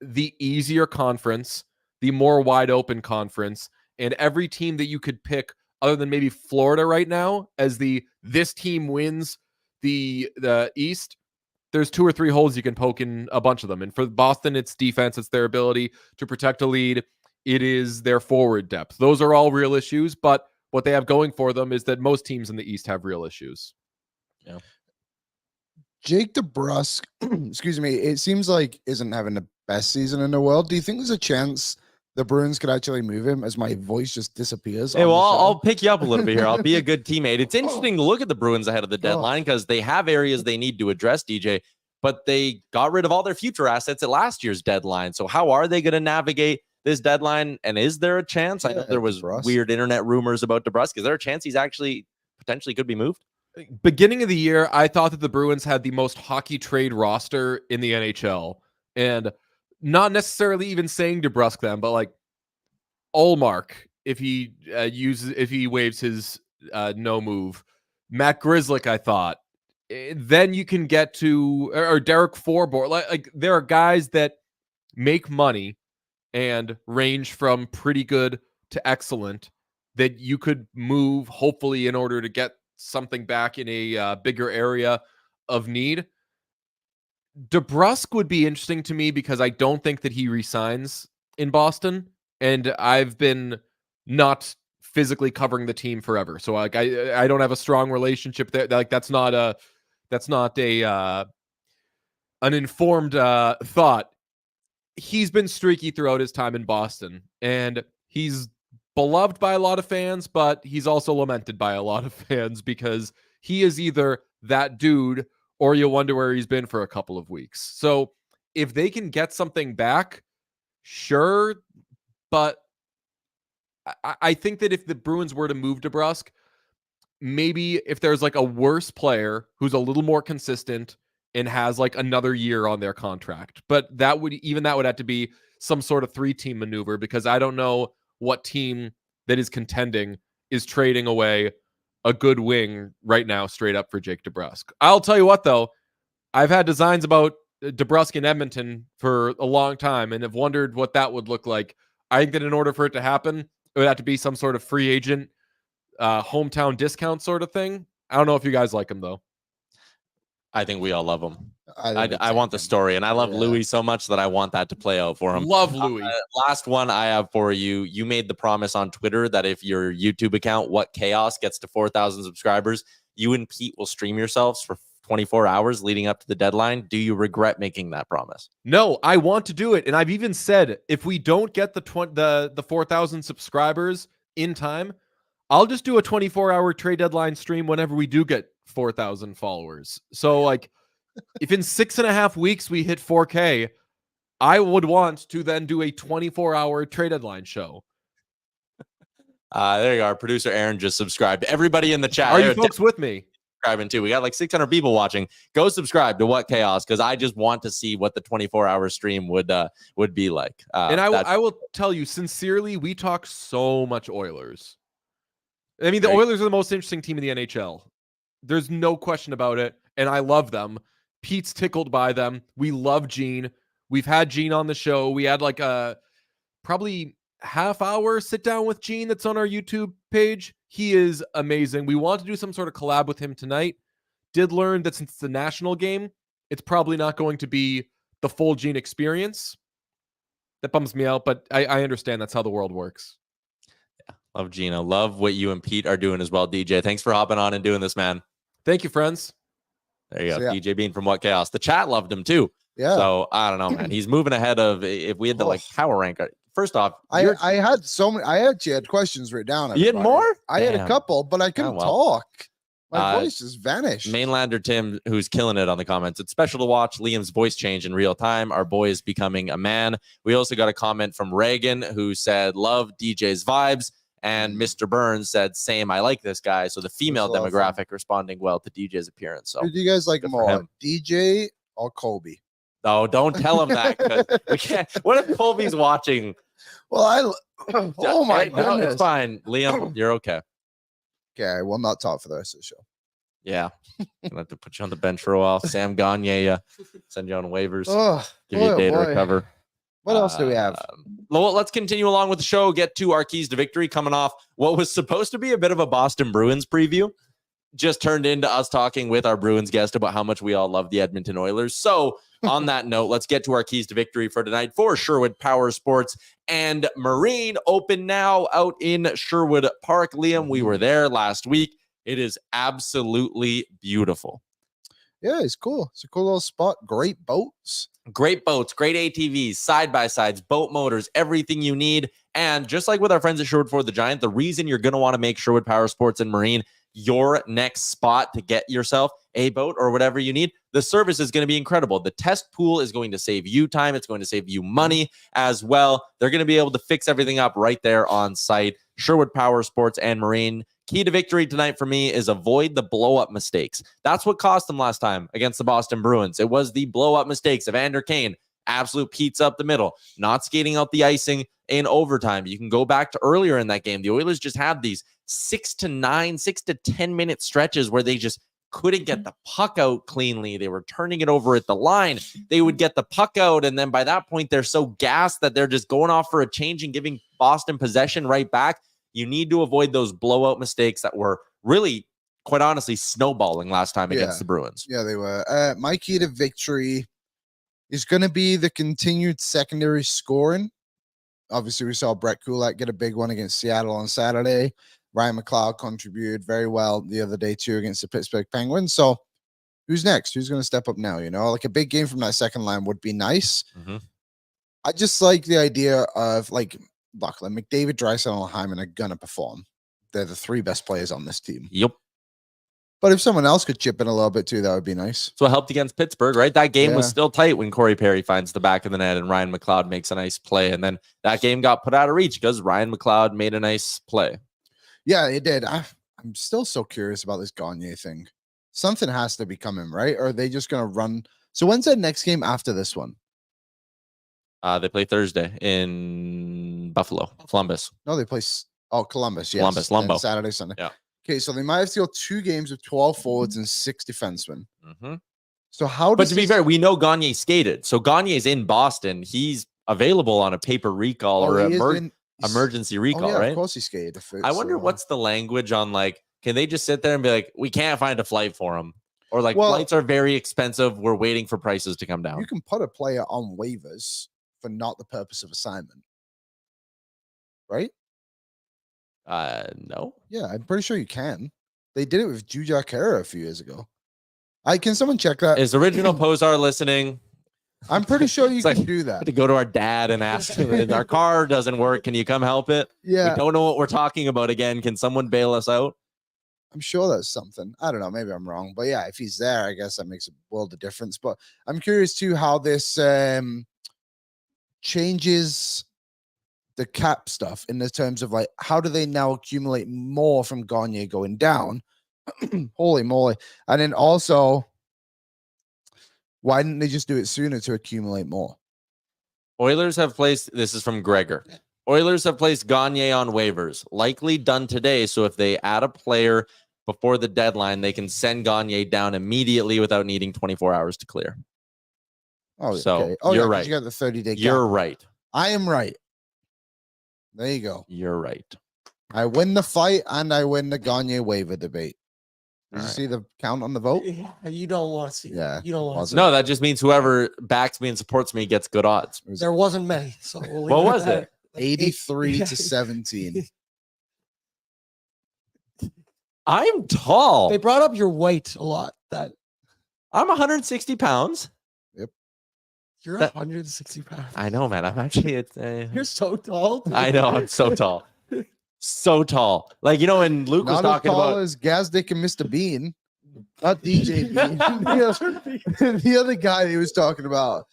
the easier conference, the more wide open conference, and every team that you could pick other than maybe Florida right now as this team wins the East, there's 2 or 3 holes you can poke in a bunch of them. And for Boston, it's defense. It's their ability to protect a lead. It is their forward depth. Those are all real issues, but what they have going for them is that most teams in the East have real issues. Yeah. Jake DeBrusk, excuse me, it seems like isn't having the best season in the world. Do you think there's a chance the Bruins could actually move him as my voice just disappears? Hey, well, I'll pick you up a little bit here. I'll be a good teammate. It's interesting to look at the Bruins ahead of the deadline because they have areas they need to address, DJ, but they got rid of all their future assets at last year's deadline. So how are they going to navigate this deadline? And is there a chance? I know there was weird internet rumors about DeBrusk. Is there a chance he's actually potentially could be moved? Beginning of the year, I thought that the Bruins had the most hockey trade roster in the NHL. And not necessarily even saying DeBrusk them, but like Ullmark, if he waives his no move, Matt Grzelcyk, I thought. Then you can get to or Derek Forbort. Like there are guys that make money and range from pretty good to excellent that you could move, hopefully, in order to get something back in a bigger area of need. DeBrusk would be interesting to me because I don't think that he resigns in Boston, and I've been not physically covering the team forever, so like I don't have a strong relationship there. Like that's not a an informed thought. He's been streaky throughout his time in Boston, and he's beloved by a lot of fans, but he's also lamented by a lot of fans because he is either that dude or you wonder where he's been for a couple of weeks. So if they can get something back, sure. But I think that if the Bruins were to move DeBrusk, maybe if there's like a worse player who's a little more consistent and has like another year on their contract, but that would have to be some sort of 3-team maneuver, because I don't know what team that is contending is trading away a good wing right now straight up for Jake DeBrusk. I'll tell you what, though, I've had designs about DeBrusk in Edmonton for a long time and have wondered what that would look like. I think that in order for it to happen, it would have to be some sort of free agent, hometown discount sort of thing. I don't know if you guys like him, though. I think we all love him. I think want the story, and I love Yeah. Louis so much that I want that to play out for him. Love Louis. Last one I have for you. You made the promise on Twitter that if your YouTube account, What Chaos, gets to 4,000 subscribers, you and Pete will stream yourselves for 24 hours leading up to the deadline. Do you regret making that promise? No, I want to do it. And I've even said, if we don't get the 4,000 subscribers in time, I'll just do a 24-hour trade deadline stream whenever we do get 4,000 followers. So, like, if in 6.5 weeks we hit 4K, I would want to then do a 24-hour trade deadline show. There you are. Producer Aaron just subscribed. Everybody in the chat. Are you folks with me? Subscribing too. We got like 600 people watching. Go subscribe to What Chaos, because I just want to see what the 24-hour stream would be like. And I will tell you sincerely, we talk so much Oilers. I mean, the Oilers are the most interesting team in the NHL. There's no question about it, and I love them. Pete's tickled by them. We love Gene. We've had Gene on the show. We had like a probably half-hour sit-down with Gene that's on our YouTube page. He is amazing. We want to do some sort of collab with him tonight. Did learn that since it's the national game, it's probably not going to be the full Gene experience. That bums me out, but I understand that's how the world works. Love Gina. Love what you and Pete are doing as well, DJ. Thanks for hopping on and doing this, man. Thank you, friends. There you go. So, yeah. DJ Bean from What Chaos. The chat loved him too. Yeah. So I don't know, man. He's moving ahead of, if we had to like power rank. First off, I had so many. I actually had questions written down. You had more? I had a Damn. couple, but I couldn't talk. My voice just vanished. Mainlander Tim, who's killing it on the comments. It's special to watch Liam's voice change in real time. Our boy is becoming a man. We also got a comment from Reagan who said, love DJ's vibes. And Mr. Burns said, same, I like this guy. So the female demographic responding well to DJ's appearance. So who do you guys like more, him. DJ or Colby? Oh, don't tell him that. 'Cause we can't. What if Colby's watching? Well, oh my No, goodness. it's fine. Liam, you're okay. Okay, I will not talk for the rest of the show. Yeah. Gonna have to put you on the bench for a while. Sam Gagner, send you on waivers. Oh, give you a day to boy. recover. What else do we have? Well, let's continue along with the show. Get to our keys to victory, coming off what was supposed to be a bit of a Boston Bruins preview. Just turned into us talking with our Bruins guest about how much we all love the Edmonton Oilers. So on that note, let's get to our keys to victory for tonight for Sherwood Power Sports and Marine. Open now out in Sherwood Park. Liam, we were there last week. It is absolutely beautiful. Yeah, it's cool. It's a cool little spot. Great boats. Great boats, great ATVs, side-by-sides, boat motors, everything you need. And just like with our friends at Sherwood Ford the Giant, the reason you're going to want to make Sherwood Power Sports and Marine your next spot to get yourself a boat or whatever you need, the service is going to be incredible. The test pool is going to save you time. It's going to save you money as well. They're going to be able to fix everything up right there on site. Sherwood Power Sports and Marine. Key to victory tonight for me is avoid the blow-up mistakes. That's what cost them last time against the Boston Bruins. It was the blow-up mistakes of Evander Kane, absolute pizza up the middle, not skating out the icing in overtime. You can go back to earlier in that game. The Oilers just had these 6 to 10 minute stretches where they just couldn't get the puck out cleanly. They were turning it over at the line. They would get the puck out, and then by that point, they're so gassed that they're just going off for a change and giving Boston possession right back. You need to avoid those blowout mistakes that were really, quite honestly, snowballing last time against the Bruins. Yeah, they were. My key to victory is going to be the continued secondary scoring. Obviously, we saw Brett Kulak get a big one against Seattle on Saturday. Ryan McLeod contributed very well the other day, too, against the Pittsburgh Penguins. So who's next? Who's going to step up now? You know, like a big game from that second line would be nice. Mm-hmm. I just like the idea of, like, Lachlan, McDavid, Draisaitl, and Hyman are going to perform. They're the three best players on this team. Yep. But if someone else could chip in a little bit, too, that would be nice. So it helped against Pittsburgh, right? That game was still tight when Corey Perry finds the back of the net and Ryan McLeod makes a nice play. And then that game got put out of reach because Ryan McLeod made a nice play. Yeah, it did. I'm still so curious about this Gagner thing. Something has to be coming, right? Or are they just going to run? So when's that next game after this one? They play Thursday in Buffalo, Columbus. No, they play. Columbus. Yes. Columbus, Then Lumbo. Saturday, Sunday. Yeah. Okay, so they might have to go 2 games with 12 forwards and 6 defensemen. Mm-hmm. So how But does to be fair, we know Gagner skated. So Gagner's in Boston. He's available on a paper recall or emergency recall, yeah, right? Of course he skated. I wonder what's the language on, like, can they just sit there and be like, we can't find a flight for him? Or like, flights are very expensive. We're waiting for prices to come down. You can put a player on waivers for not the purpose of assignment. Right? No. Yeah, I'm pretty sure you can. They did it with Jujhar Khaira a few years ago. Can someone check that? Is Original Posar listening? I'm pretty sure you It's can do that. To go to our dad and ask him, our car doesn't work. Can you come help it? Yeah. We don't know what we're talking about again. Can someone bail us out? I'm sure that's something. I don't know. Maybe I'm wrong. But yeah, if he's there, I guess that makes a world of difference. But I'm curious too how this changes the cap stuff in the terms of like, how do they now accumulate more from Gagner going down? Holy moly. And then also, why didn't they just do it sooner to accumulate more? Oilers have placed, this is from Gregor. Oilers have placed Gagner on waivers, likely done today. So if they add a player before the deadline, they can send Gagner down immediately without needing 24 hours to clear. Oh, so okay. Oh, you're yeah, right. You got the 30-day cap. You're right. I am right. There you go. You're right. I win the fight and I win the Gagner waiver debate. Did you right. see the count on the vote? Yeah, you don't want to see that. Yeah. You don't want to see No, that just means whoever backs me and supports me gets good odds. that. There wasn't many. So we'll What leave was at that. it? Like 83 yeah. to 17. I'm tall. They brought up your weight a lot. That I'm 160 pounds. you're That- 160 pounds. I know, man. I'm actually, You're so tall. dude. I know, I'm so tall. So tall. Like, you know, when Luke was Not as talking tall about, as Gazdic and Mr. Bean. Not DJ Bean. The other guy he was talking about.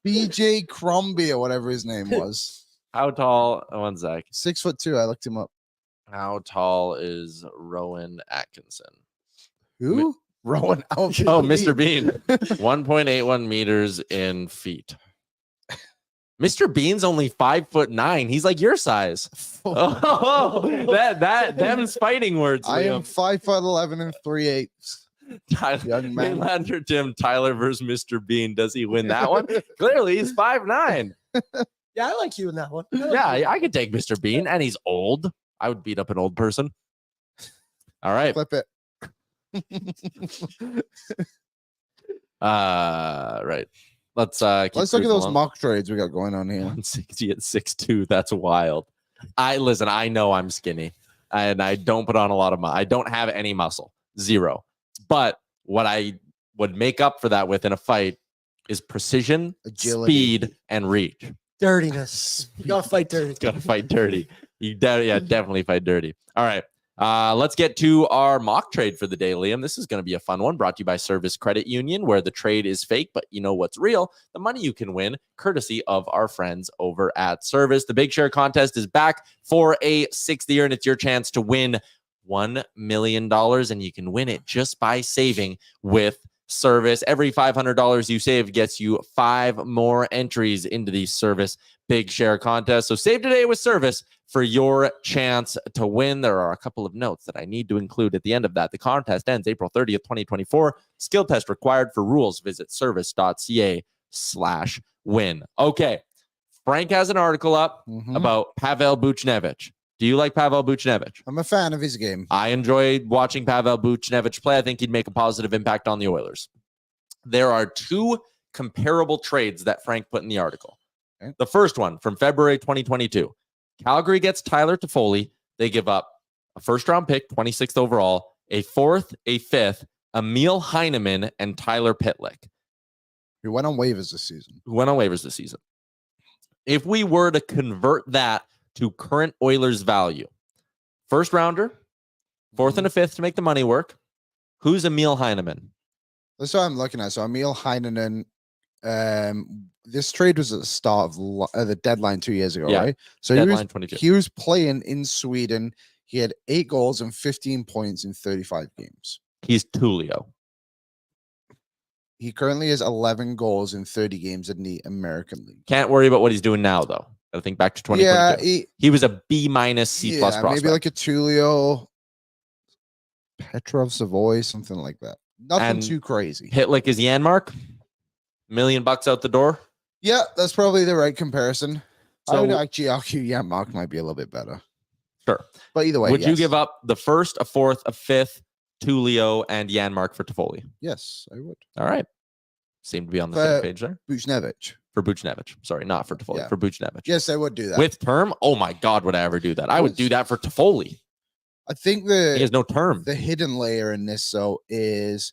BJ Crombie or whatever his name was. how tall, 1 sec. 6'2". I looked him up. How tall is Rowan Atkinson? Who? Rowan. Oh, Mr. Bean. 1.81 meters in feet. Mr. Bean's only 5'9". He's like your size. Oh, them's fighting words. I am Liam. 5'11" and 3/8. Tyler, young man. Mainlander Tim, Tyler versus Mr. Bean. Does he win that one? Clearly, he's 5'9". Yeah, I like you in that one. Yeah, I could take Mr. Bean, and he's old. I would beat up an old person. All right. Flip it. Right. Let's keep Let's look at cruising those along. mock trades we got going on here. 160 at 6'2". That's wild. Listen, I know I'm skinny and I don't put on a lot of I don't have any muscle. 0. But what I would make up for that with in a fight is precision, Agility. speed, and reach. Dirtiness. You gotta fight dirty. Gotta fight dirty. Definitely fight dirty. All right. Let's get to our mock trade for the day, Liam. This is going to be a fun one, brought to you by Service Credit Union, where the trade is fake, but you know what's real. The money you can win, courtesy of our friends over at Service. The Big Share Contest is back for a 6th year, and it's your chance to win $1 million, and you can win it just by saving with Service. Every $500 you save gets you 5 more entries into the Service Big Share Contest. So save today with Service for your chance to win. There are a couple of notes that I need to include at the end of that. The contest ends April 30th, 2024. Skill test required. For rules, visit service.ca/win. Okay. Frank has an article up about Pavel Buchnevich. Do you like Pavel Buchnevich? I'm a fan of his game. I enjoy watching Pavel Buchnevich play. I think he'd make a positive impact on the Oilers. There are 2 comparable trades that Frank put in the article. Okay. The first one from February 2022. Calgary gets Tyler Toffoli. They give up a 1st-round pick, 26th overall, a 4th, a 5th, Emil Heineman, and Tyler Pitlick, He went on waivers this season. who went on waivers this season. If we were to convert that to current Oilers value, 1st-rounder, 4th and a 5th to make the money work. Who's Emil Heineman? That's what I'm looking at. So Emil Heinonen, this trade was at the start of the deadline 2 years ago, Yeah, right? So Deadline 22. he was playing in Sweden. He had 8 goals and 15 points in 35 games. He's Tulio. He currently has 11 goals in 30 games in the American League. Can't worry about what he's doing now, though. I think back to 2022. Yeah, He was a B- C+ prospect. maybe like a Tulio, Petrov, Savoy, something like that. Nothing And too crazy. Hit like his Janmark, $1 million out the door. Yeah, that's probably the right comparison. I would So actually argue Mark might be a little bit better. sure. But either way, Would you yes. give up the first, a fourth, a fifth, Tulio, and Janmark for Toffoli? Yes, I would. All right. Seem to be on the same page there. Buchnevich. For Buchnevich. Sorry, not for Toffoli. Yeah. For Buchnevich. Yes, I would do that. With term? Oh my God, would I ever do that? I would do that for Toffoli. I think He has no term. the hidden layer in this, though, is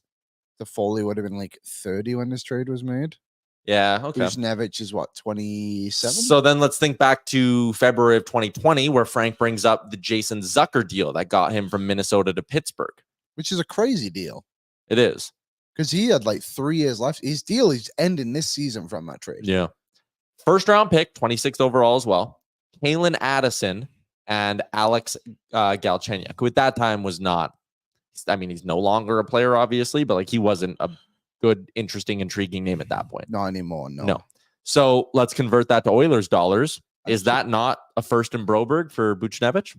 the Foley would have been like 30 when this trade was made. Yeah, okay. Buchnevich is what, 27? So then let's think back to February of 2020, where Frank brings up the Jason Zucker deal that got him from Minnesota to Pittsburgh. Which is a crazy deal It is. because he had like 3 years left. His deal is ending this season from that trade. Yeah. First round pick, 26th overall as well. Kalen Addison and Alex Galchenyuk, who at that time was not, I mean, he's no longer a player, obviously, but like he wasn't a good, interesting, intriguing name at that point. Not anymore. No. No. So let's convert that to Oilers dollars. Is that not a first in Broberg for Buchnevich?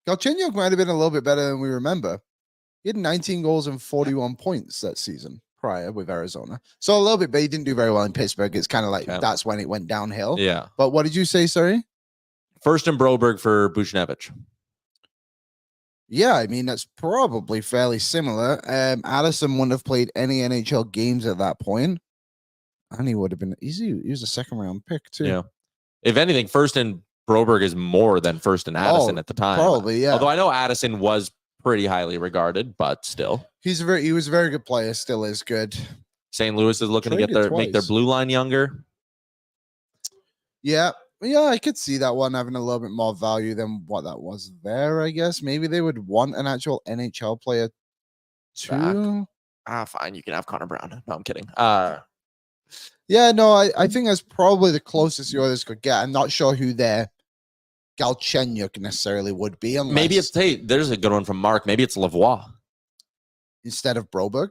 Galchenyuk might have been a little bit better than we remember. He had 19 goals and 41 points that season prior with Arizona. So a little bit, but he didn't do very well in Pittsburgh. It's kind of like that's when it went downhill. Yeah. But what did you say? Sorry. First in Broberg for Buchnevich. Yeah, I mean, that's probably fairly similar. Addison wouldn't have played any NHL games at that point. And he would have been easy. He was a second round pick, too. Yeah. If anything, first in Broberg is more than first in Addison at the time. Probably, yeah. Although I know Addison was pretty highly regarded, but still. He was a very good player, still is good. St. Louis is looking to Traded make their twice. blue line younger. Yeah. Yeah, I could see that one having a little bit more value than what that was there, I guess. Maybe they would want an actual NHL player too. Fine. You can have Connor Brown. No, I'm kidding. Yeah, no, I think that's probably the closest the Oilers could get. I'm not sure who their Galchenyuk necessarily would be. Maybe it's, hey, there's a good one from Mark. Maybe it's Lavoie. Instead of Broberg.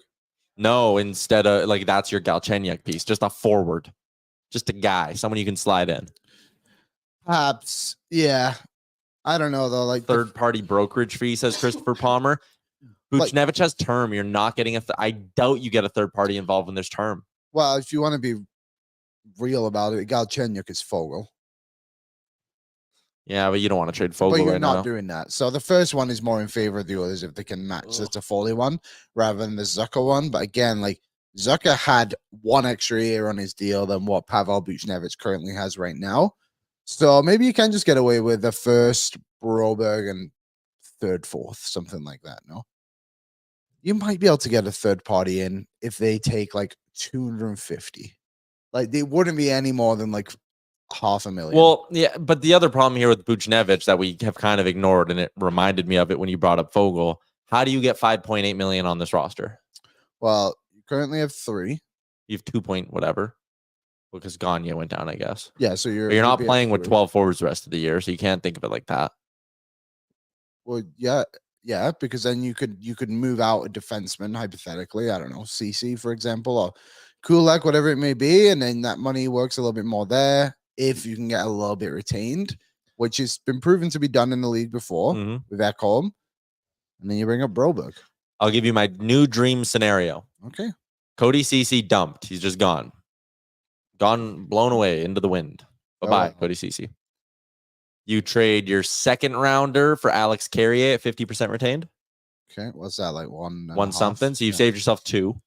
No, instead of, like, that's your Galchenyuk piece. Just a forward. Just a guy. Someone you can slide in. Perhaps, yeah. I don't know, though. Like Third-party brokerage fee, says Christopher Palmer. Buchnevich has term. You're not getting I doubt you get a third party involved when there's term. Well, if you want to be real about it, Galchenyuk is Fogle. Yeah, but you don't want to trade But Fogle you're right not now. doing that. So the first one is more in favor of the Oilers if they can match the Toffoli one rather than the Zucker one. But again, like Zucker had one extra year on his deal than what Pavel Buchnevich currently has right now. So maybe you can just get away with the first, Broberg, and third, fourth, something like that. No, you might be able to get a third party in if they take like 250. Like they wouldn't be any more than like $500,000. Well, yeah, but the other problem here with Buchnevich that we have kind of ignored, and it reminded me of it when you brought up Fogle. How do you get $5.8 million on this roster? Well, you currently have 3. You have 2 point whatever, because Gagner went down, I guess. Yeah, so But you're not playing with 12 forwards the rest of the year, so you can't think of it like that. Well, yeah, because then you could move out a defenseman hypothetically. I don't know, CC for example, or Kulak, whatever it may be, and then that money works a little bit more there if you can get a little bit retained, which has been proven to be done in the league before with Ekholm. And then you bring up Broberg. I'll give you my new dream scenario. Okay. Cody CC dumped. He's just gone. Blown away into the wind. Bye-bye, Cody CC. You trade your second rounder for Alex Carrier at 50% retained. Okay. What's that, like one something? So you've saved yourself 2.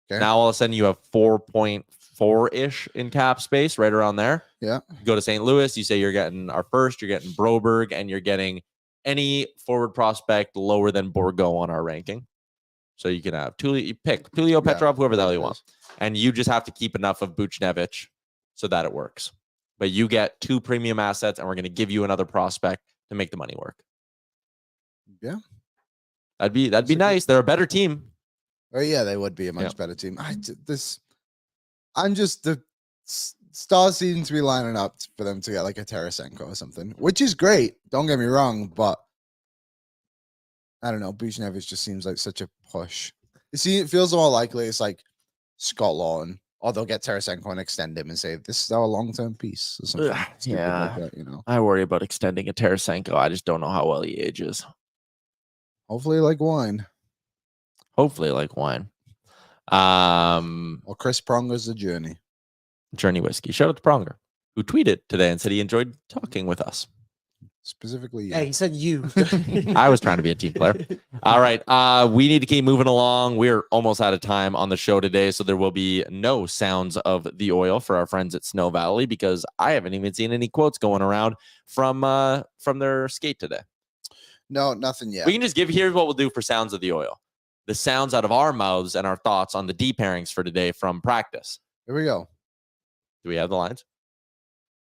Okay. Now all of a sudden you have 4.4-ish in cap space, right around there. Yeah. You go to St. Louis, you say you're getting our first, you're getting Broberg, and you're getting any forward prospect lower than Bourgault on our ranking. So you can have Tulio, you pick Tulio, Petrov, whoever the hell you want. And you just have to keep enough of Buchnevich so that it works. But you get 2 premium assets, and we're going to give you another prospect to make the money work. Yeah. That'd be nice. They're a better team. Oh yeah, they would be a much better team. The stars seem to be lining up for them to get like a Tarasenko or something, which is great. Don't get me wrong, but I don't know. Buchnevich just seems like such a push. You see, it feels more likely it's like Scott Lawton, or they'll get Tarasenko and extend him and say, this is our long-term piece or something. Stupid like that, you know. I worry about extending a Tarasenko. I just don't know how well he ages. Hopefully like wine. Hopefully like wine. Or Chris Pronger's The Journey. Journey Whiskey. Shout out to Pronger, who tweeted today and said he enjoyed talking with us. Specifically, Yeah, he said you. I was trying to be a team player. All right. We need to keep moving along. We're almost out of time on the show today, so there will be no sounds of the oil for our friends at Snow Valley because I haven't even seen any quotes going around from their skate today. No, nothing yet. We can just here's what we'll do for sounds of the oil. The sounds out of our mouths and our thoughts on the D pairings for today from practice. Here we go. Do we have the lines?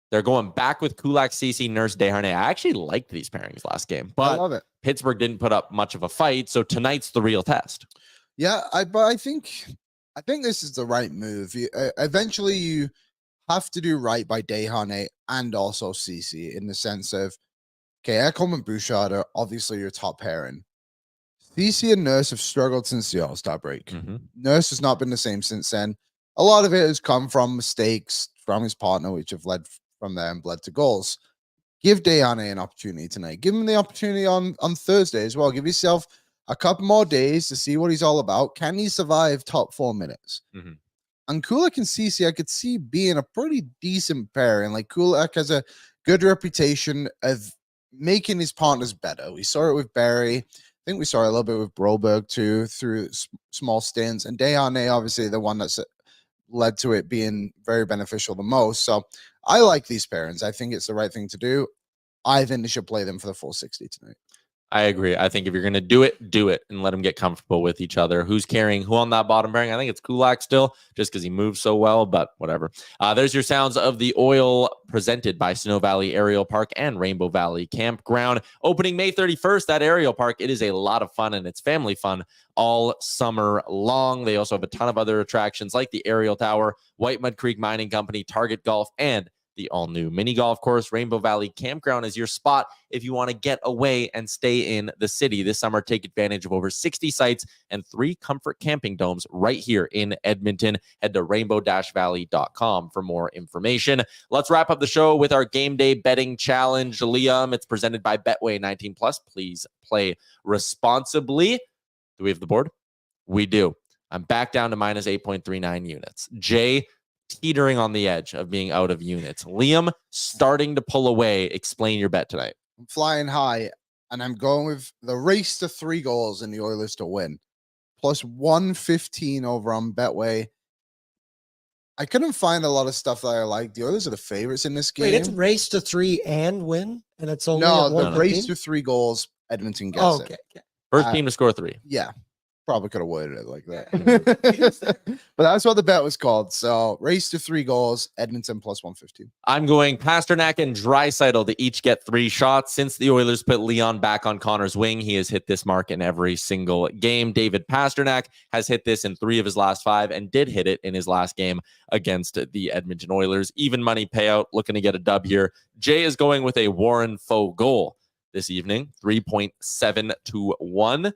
They're going back with Kulak, Ceci, Nurse, Desharnais. I actually liked these pairings last game, I but love it. Pittsburgh didn't put up much of a fight, so tonight's the real test. Yeah, but I think this is the right move. Eventually, you have to do right by Desharnais and also Ceci in the sense of, okay, Ekholm and Bouchard are obviously your top pairing. Ceci and Nurse have struggled since the All-Star break. Mm-hmm. Nurse has not been the same since then. A lot of it has come from mistakes from his partner, which have led from there and bled to goals. Give Desharnais an opportunity tonight. Give him the opportunity on Thursday as well. Give yourself a couple more days to see what he's all about. Can he survive top 4 minutes? Mm-hmm. And Kulak and Ceci, I could see being a pretty decent pairing. Like Kulak has a good reputation of making his partners better. We saw it with Barry. I think we saw it a little bit with Broberg too through small stints. And Desharnais, obviously, the one that's led to it being very beneficial the most. So I like these pairings. I think it's the right thing to do. I think they should play them for the full 60 tonight. I agree. I think if you're going to do it and let them get comfortable with each other. Who's carrying who on that bottom pairing? I think it's Kulak still, just because he moves so well, but whatever. There's your sounds of the oil presented by Snow Valley Aerial Park and Rainbow Valley Campground. Opening May 31st, that aerial park, it is a lot of fun, and it's family fun all summer long. They also have a ton of other attractions like the Aerial Tower, White Mud Creek Mining Company, Target Golf, and the all-new mini golf course. Rainbow Valley Campground is your spot if you want to get away and stay in the city. This summer, take advantage of over 60 sites and 3 comfort camping domes right here in Edmonton. Head to rainbow-valley.com for more information. Let's wrap up the show with our game day betting challenge. Liam, it's presented by Betway 19+. Please play responsibly. Do we have the board? We do. I'm back down to minus 8.39 units. Jay teetering on the edge of being out of units. Liam starting to pull away. Explain your bet tonight. I'm flying high, and I'm going with the race to 3 goals in the Oilers to win. Plus 115 over on Betway. I couldn't find a lot of stuff that I like. The Oilers are the favorites in this game. Wait, it's race to 3 and win, and it's only no, at the 115? race to 3 goals. Edmonton gets Oh, it. okay. First team to score 3. Yeah. Probably could have worded it like that. But that's what the bet was called. So race to 3 goals, Edmonton plus 115. I'm going Pasternak and Draisaitl to each get 3 shots. Since the Oilers put Leon back on Connor's wing, he has hit this mark in every single game. David Pasternak has hit this in 3 of his last 5 and did hit it in his last game against the Edmonton Oilers. Even money payout, looking to get a dub here. Jay is going with a Warren Foe goal this evening, 3.7 to 1.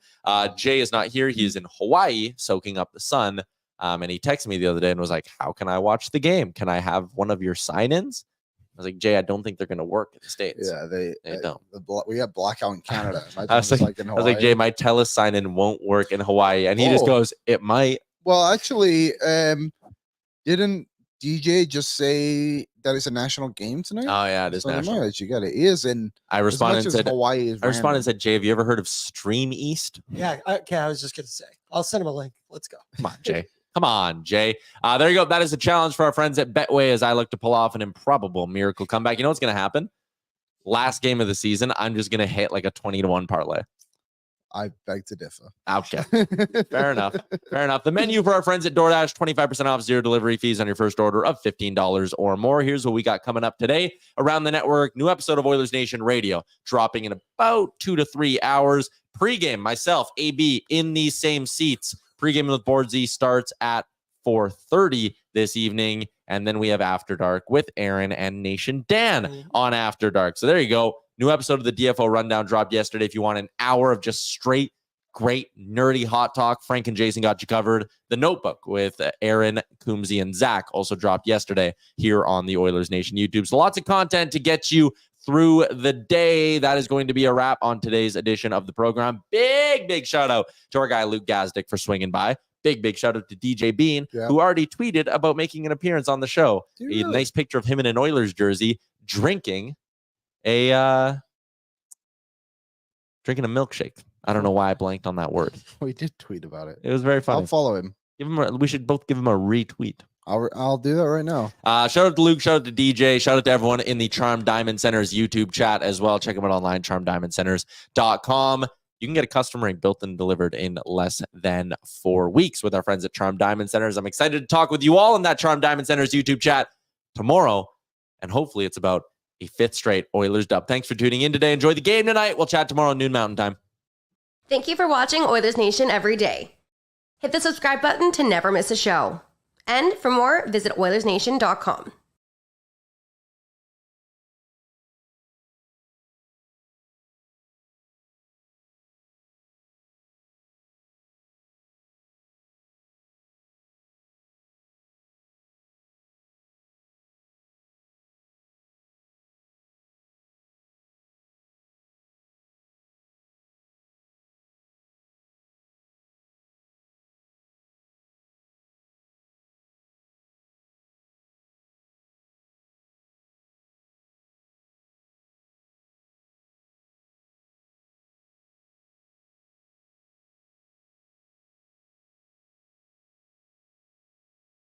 Jay is not here. He is in Hawaii soaking up the sun. And he texted me the other day and was like, how can I watch the game? Can I have one of your sign-ins? I was like, Jay, I don't think they're going to work in the States. Yeah, they don't. We have blackout in Canada. I was like, Jay, my TELUS sign-in won't work in Hawaii. And he just goes, it might. Well, actually, didn't DJ just say that it's a national game tonight? Oh, yeah, it is national. That you got it. It is in I responded and said, Hawaii is random. said, Jay, have you ever heard of Stream East? Yeah, okay, I was just going to say. I'll send him a link. Let's go. Come on, Jay. Come on, Jay. There you go. That is a challenge for our friends at Betway as I look to pull off an improbable miracle comeback. You know what's going to happen? Last game of the season, I'm just going to hit like a 20-1 parlay. I beg to differ. Okay. Fair enough. Fair enough. The menu for our friends at DoorDash, 25% off, 0 delivery fees on your first order of $15 or more. Here's what we got coming up today around the network. New episode of Oilers Nation Radio dropping in about 2 to 3 hours. Pre-game, myself, AB, in these same seats. Pre-game with Board Z starts at 4:30 this evening. And then we have After Dark with Aaron and Nation Dan on After Dark. So there you go. New episode of the DFO Rundown dropped yesterday. If you want an hour of just straight great nerdy hot talk. Frank and Jason got you covered. The Notebook with Aaron, Coombsy, and Zach also dropped yesterday here on the Oilers Nation YouTube. So lots of content to get you through the day. That is going to be a wrap on today's edition of the program. Big shout out to our guy Luke Gazdic for swinging by. Big shout out to DJ Bean, who already tweeted about making an appearance on the show. A nice picture of him in an Oilers jersey drinking a milkshake. I don't know why I blanked on that word. We did tweet about it. It was very funny. I'll follow him. We should both give him a retweet. I'll do that right now. Shout out to Luke, shout out to DJ, shout out to everyone in the Charm Diamond Centers YouTube chat as well. Check them out online, charmdiamondcenters.com. You can get a custom ring built and delivered in less than 4 weeks with our friends at Charm Diamond Centers. I'm excited to talk with you all in that Charm Diamond Centers YouTube chat tomorrow, and hopefully it's about a 5th straight Oilers dub. Thanks for tuning in today. Enjoy the game tonight. We'll chat tomorrow noon Mountain Time. Thank you for watching Oilers Nation Every Day. Hit the subscribe button to never miss a show. And for more, visit Oilersnation.com.